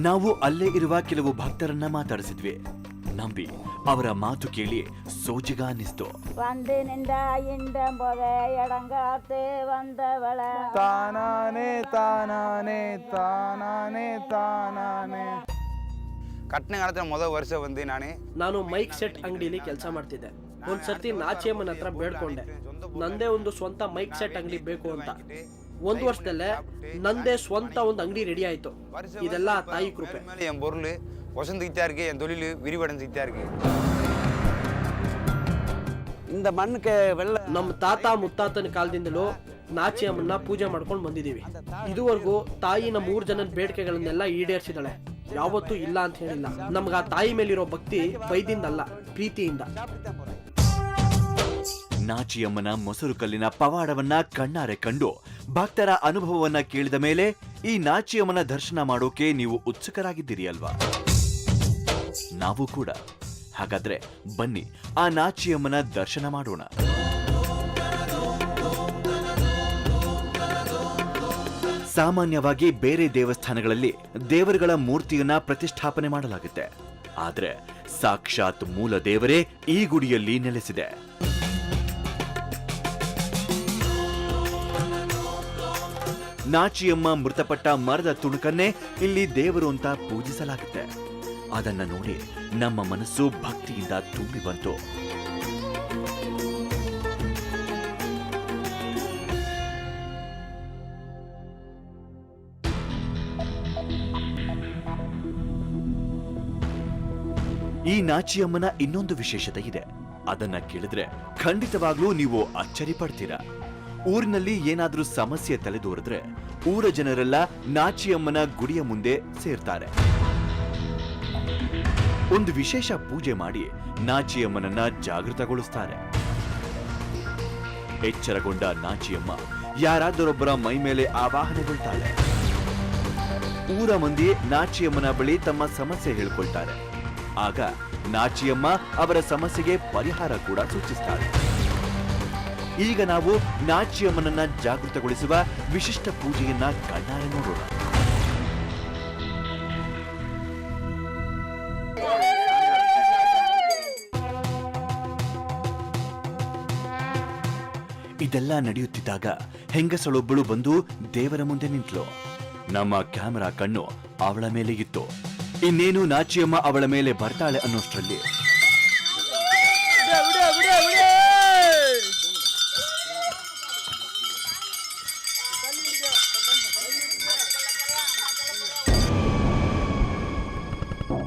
ನಾವು ಅಲ್ಲೇ ಇರುವ ಕೆಲವು ಭಕ್ತರನ್ನ ಮಾತಾಡಿಸಿದ್ವಿ. ನಂಬಿ ಅವರ ಮಾತು ಕೇಳಿ ಸೋಜಿಗ ಅನ್ನಿಸ್ತು. ತಾನಾನೆ ತಾನಾನೆ ತಾನಾನೆ ತಾನಾನೆ. ಕಟ್ಟನೆ ಕಾಲದ ಮೊದಲ ವರ್ಷ ಬಂದು ನಾನು ಮೈಕ್ ಸೆಟ್ ಅಂಗಡಿಲಿ ಕೆಲಸ ಮಾಡ್ತಿದ್ದೆ. ಒಂದ್ಸರ್ತಿ ನಾಚಿಯಮ್ಮನ ಹತ್ರ ಬೇಡ್ಕೊಂಡೆ, ನಂದೇ ಒಂದು ಸ್ವಂತ ಮೈಕ್ ಸೆಟ್ ಅಂಗಡಿ ಬೇಕು ಅಂತ. 1 ವರ್ಷದಲ್ಲೇ ನಂದೇ ಸ್ವಂತ ಒಂದು ಅಂಗಡಿ ರೆಡಿ ಆಯ್ತು. ಇದೆಲ್ಲ ತಾಯಿ ಕೃಪೆ. என் பொருள் வசந்துக்கிட்டா இருக்கு, என் தொழில் விரிவடைஞ்சுக்கிட்டா இருக்கு. இந்த மண்ணுக்கு ನಮ್ಮ ತಾತ ಮುತ್ತಾತನ ಕಾಲದಿಂದಲೂ ನಾಚಿಯಮ್ಮನ್ನ ಪೂಜೆ ಮಾಡ್ಕೊಂಡು ಬಂದಿದೀವಿ. ಇದುವರೆಗೂ ತಾಯಿ ನಮ್ಮ 3 ಜನದ ಬೇಡಿಕೆಗಳನ್ನೆಲ್ಲ ಈಡೇರಿಸಿದಾಳೆ. ಯಾವತ್ತೂ ಇಲ್ಲ ಅಂತ ಹೇಳಿಲ್ಲ. ನಮ್ಗ ಆ ತಾಯಿ ಮೇಲಿರೋ ಭಕ್ತಿ ಬೈದಿಂದಲ್ಲ, ಪ್ರೀತಿಯಿಂದ. ನಾಚಿಯಮ್ಮನ ಮೊಸರು ಕಲ್ಲಿನ ಪವಾಡವನ್ನ ಕಣ್ಣಾರೆ ಕಂಡು ಭಕ್ತರ ಅನುಭವವನ್ನ ಕೇಳಿದ ಮೇಲೆ ಈ ನಾಚಿಯಮ್ಮನ ದರ್ಶನ ಮಾಡೋಕೆ ನೀವು ಉತ್ಸುಕರಾಗಿದ್ದೀರಿ ಅಲ್ವಾ? ನಾವು ಕೂಡ. ಹಾಗಾದ್ರೆ ಬನ್ನಿ ಆ ನಾಚಿಯಮ್ಮನ ದರ್ಶನ ಮಾಡೋಣ. ಸಾಮಾನ್ಯವಾಗಿ ಬೇರೆ ದೇವಸ್ಥಾನಗಳಲ್ಲಿ ದೇವರುಗಳ ಮೂರ್ತಿಯನ್ನ ಪ್ರತಿಷ್ಠಾಪನೆ ಮಾಡಲಾಗುತ್ತೆ. ಆದ್ರೆ ಸಾಕ್ಷಾತ್ ಮೂಲ ದೇವರೇ ಈ ಗುಡಿಯಲ್ಲಿ ನೆಲೆಸಿದೆ. ನಾಚಿಯಮ್ಮ ಮೃತಪಟ್ಟ ಮರದ ತುಣುಕನ್ನೇ ಇಲ್ಲಿ ದೇವರು ಅಂತ ಪೂಜಿಸಲಾಗುತ್ತೆ. ಅದನ್ನ ನೋಡಿ ನಮ್ಮ ಮನಸ್ಸು ಭಕ್ತಿಯಿಂದ ತುಂಬಿ ಬಂತು. ಈ ನಾಚಿಯಮ್ಮನ ಇನ್ನೊಂದು ವಿಶೇಷತೆ ಇದೆ. ಅದನ್ನ ಕೇಳಿದ್ರೆ ಖಂಡಿತವಾಗ್ಲೂ ನೀವು ಅಚ್ಚರಿ ಪಡ್ತೀರಾ. ಊರಿನಲ್ಲಿ ಏನಾದ್ರೂ ಸಮಸ್ಯೆ ತಲೆದೋರಿದ್ರೆ ಊರ ಜನರೆಲ್ಲ ನಾಚಿಯಮ್ಮನ ಗುಡಿಯ ಮುಂದೆ ಸೇರ್ತಾರೆ. ಒಂದು ವಿಶೇಷ ಪೂಜೆ ಮಾಡಿ ನಾಚಿಯಮ್ಮನನ್ನ ಜಾಗೃತಗೊಳಿಸ್ತಾರೆ. ಎಚ್ಚರಗೊಂಡ ನಾಚಿಯಮ್ಮ ಯಾರಾದರೊಬ್ಬರ ಮೈ ಮೇಲೆ ಆವಾಹನೆಗೊಳ್ತಾಳೆ. ಊರ ಮಂದಿ ನಾಚಿಯಮ್ಮನ ಬಳಿ ತಮ್ಮ ಸಮಸ್ಯೆ ಹೇಳ್ಕೊಳ್ತಾರೆ. ಆಗ ನಾಚಿಯಮ್ಮ ಅವರ ಸಮಸ್ಯೆಗೆ ಪರಿಹಾರ ಕೂಡ ಸೂಚಿಸ್ತಾಳೆ. ಈಗ ನಾವು ನಾಚಿಯಮ್ಮನನ್ನ ಜಾಗೃತಗೊಳಿಸುವ ವಿಶಿಷ್ಟ ಪೂಜೆಯನ್ನ ಕಣ್ಣಾರೆ ನೋಡೋಣ. ಇದೆಲ್ಲ ನಡೆಯುತ್ತಿದ್ದಾಗ ಹೆಂಗಸಳೊಬ್ಬಳು ಬಂದು ದೇವರ ಮುಂದೆ ನಿಂತಳು. ನಮ್ಮ ಕ್ಯಾಮೆರಾ ಕಣ್ಣು ಅವಳ ಮೇಲೆ ಇತ್ತು. ಇನ್ನೇನು ನಾಚಿಯಮ್ಮ ಅವಳ ಮೇಲೆ ಬರ್ತಾಳೆ ಅನ್ನೋಷ್ಟರಲ್ಲಿ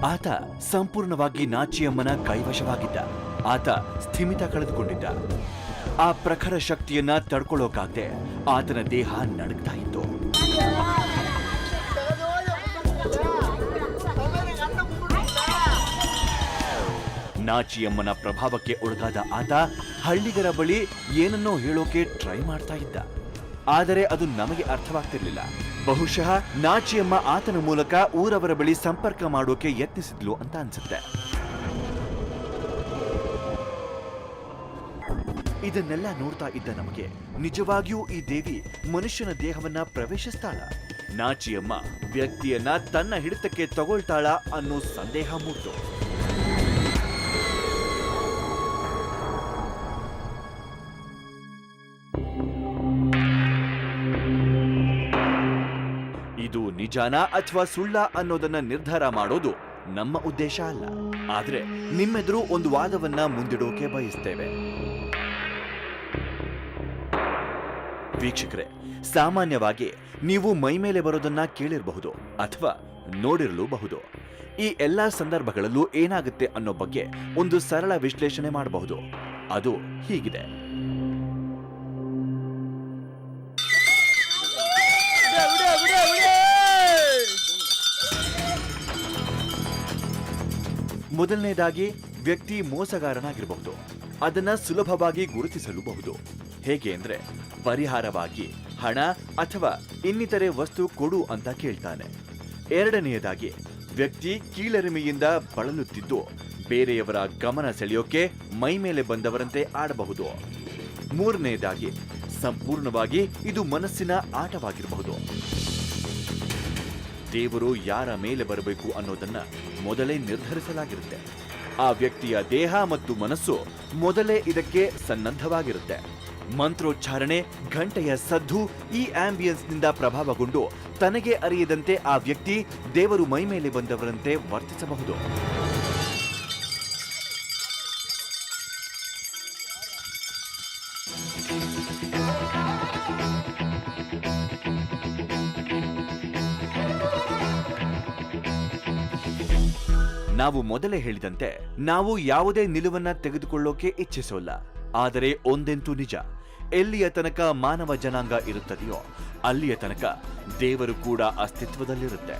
ಆತ ಸಂಪೂರ್ಣವಾಗಿ ನಾಚಿಯಮ್ಮನ ಕೈವಶವಾಗಿದ್ದ. ಆತ ಸ್ಥಿಮಿತ ಕಳೆದುಕೊಂಡಿದ್ದ. ಆ ಪ್ರಖರ ಶಕ್ತಿಯನ್ನ ತಡ್ಕೊಳ್ಳೋಕಾಗದೆ ಆತನ ದೇಹ ನಡುಗ್ತಾ ಇತ್ತು. ನಾಚಿಯಮ್ಮನ ಪ್ರಭಾವಕ್ಕೆ ಒಳಗಾದ ಆತ ಹಳ್ಳಿಗರ ಬಳಿ ಏನನ್ನೋ ಹೇಳೋಕೆ ಟ್ರೈ ಮಾಡ್ತಾ ಇದ್ದ. ಆದರೆ ಅದು ನಮಗೆ ಅರ್ಥವಾಗ್ತಿರ್ಲಿಲ್ಲ. ಬಹುಶಃ ನಾಚಿಯಮ್ಮ ಆತನ ಮೂಲಕ ಊರವರ ಬಳಿ ಸಂಪರ್ಕ ಮಾಡೋಕೆ ಯತ್ನಿಸಿದ್ಲು ಅಂತ ಅನ್ಸುತ್ತೆ. ಇದನ್ನೆಲ್ಲ ನೋಡ್ತಾ ಇದ್ದ ನಮಗೆ ನಿಜವಾಗಿಯೂ ಈ ದೇವಿ ಮನುಷ್ಯನ ದೇಹವನ್ನ ಪ್ರವೇಶಿಸ್ತಾಳ, ನಾಚಿಯಮ್ಮ ವ್ಯಕ್ತಿಯನ್ನ ತನ್ನ ಹಿಡಿತಕ್ಕೆ ತಗೊಳ್ತಾಳ ಅನ್ನೋ ಸಂದೇಹ ಮೂಡ್ತು. ಇದು ನಿಜಾನ ಅಥವಾ ಸುಳ್ಳ ಅನ್ನೋದನ್ನ ನಿರ್ಧಾರ ಮಾಡೋದು ನಮ್ಮ ಉದ್ದೇಶ ಅಲ್ಲ. ಆದ್ರೆ ನಿಮ್ಮೆದುರು ಒಂದು ವಾದವನ್ನ ಮುಂದಿಡೋಕೆ ಬಯಸ್ತೇವೆ. ವೀಕ್ಷಕರೇ, ಸಾಮಾನ್ಯವಾಗಿ ನೀವು ಮೈಮೇಲೆ ಬರೋದನ್ನ ಕೇಳಿರಬಹುದು ಅಥವಾ ನೋಡಿರಲೂಬಹುದು. ಈ ಎಲ್ಲಾ ಸಂದರ್ಭಗಳಲ್ಲೂ ಏನಾಗುತ್ತೆ ಅನ್ನೋ ಬಗ್ಗೆ ಒಂದು ಸರಳ ವಿಶ್ಲೇಷಣೆ ಮಾಡಬಹುದು. ಅದು ಹೀಗಿದೆ. ಮೊದಲನೇದಾಗಿ, ವ್ಯಕ್ತಿ ಮೋಸಗಾರನಾಗಿರಬಹುದು. ಅದನ್ನ ಸುಲಭವಾಗಿ ಗುರುತಿಸಲೂಬಹುದು. ಹೇಗೆ ಅಂದ್ರೆ, ಪರಿಹಾರವಾಗಿ ಹಣ ಅಥವಾ ಇನ್ನಿತರೆ ವಸ್ತು ಕೊಡು ಅಂತ ಕೇಳ್ತಾನೆ. ಎರಡನೆಯದಾಗಿ, ವ್ಯಕ್ತಿ ಕೀಳರಿಮೆಯಿಂದ ಬಳಲುತ್ತಿದ್ದು ಬೇರೆಯವರ ಗಮನ ಸೆಳೆಯೋಕೆ ಮೈ ಮೇಲೆ ಬಂದವರಂತೆ ಆಡಬಹುದು. ಮೂರನೆಯದಾಗಿ, ಸಂಪೂರ್ಣವಾಗಿ ಇದು ಮನಸ್ಸಿನ ಆಟವಾಗಿರಬಹುದು. ದೇವರು ಯಾರ ಮೇಲೆ ಬರಬೇಕು ಅನ್ನೋದನ್ನ ಮೊದಲೇ ನಿರ್ಧರಿಸಲಾಗಿರುತ್ತೆ. ಆ ವ್ಯಕ್ತಿಯ ದೇಹ ಮತ್ತು ಮನಸ್ಸು ಮೊದಲೇ ಇದಕ್ಕೆ ಸನ್ನದ್ಧವಾಗಿರುತ್ತೆ. ಮಂತ್ರೋಚ್ಚಾರಣೆ, ಘಂಟೆಯ ಸದ್ದು, ಈ ಆಂಬಿಯನ್ಸ್ನಿಂದ ಪ್ರಭಾವಗೊಂಡು ತನಗೆ ಅರಿಯದಂತೆ ಆ ವ್ಯಕ್ತಿ ದೇವರು ಮೈ ಮೇಲೆ ಬಂದವರಂತೆ ವರ್ತಿಸಬಹುದು. ನಾವು ಮೊದಲೇ ಹೇಳಿದಂತೆ ನಾವು ಯಾವುದೇ ನಿಲುವನ್ನ ತೆಗೆದುಕೊಳ್ಳೋಕೆ ಇಚ್ಛಿಸೋಲ್ಲ. ಆದರೆ ಒಂದಂತೂ ನಿಜ, ಎಲ್ಲಿಯ ತನಕ ಮಾನವ ಜನಾಂಗ ಇರುತ್ತದೆಯೋ ಅಲ್ಲಿಯ ತನಕ ದೇವರು ಕೂಡ ಅಸ್ತಿತ್ವದಲ್ಲಿರುತ್ತೆ.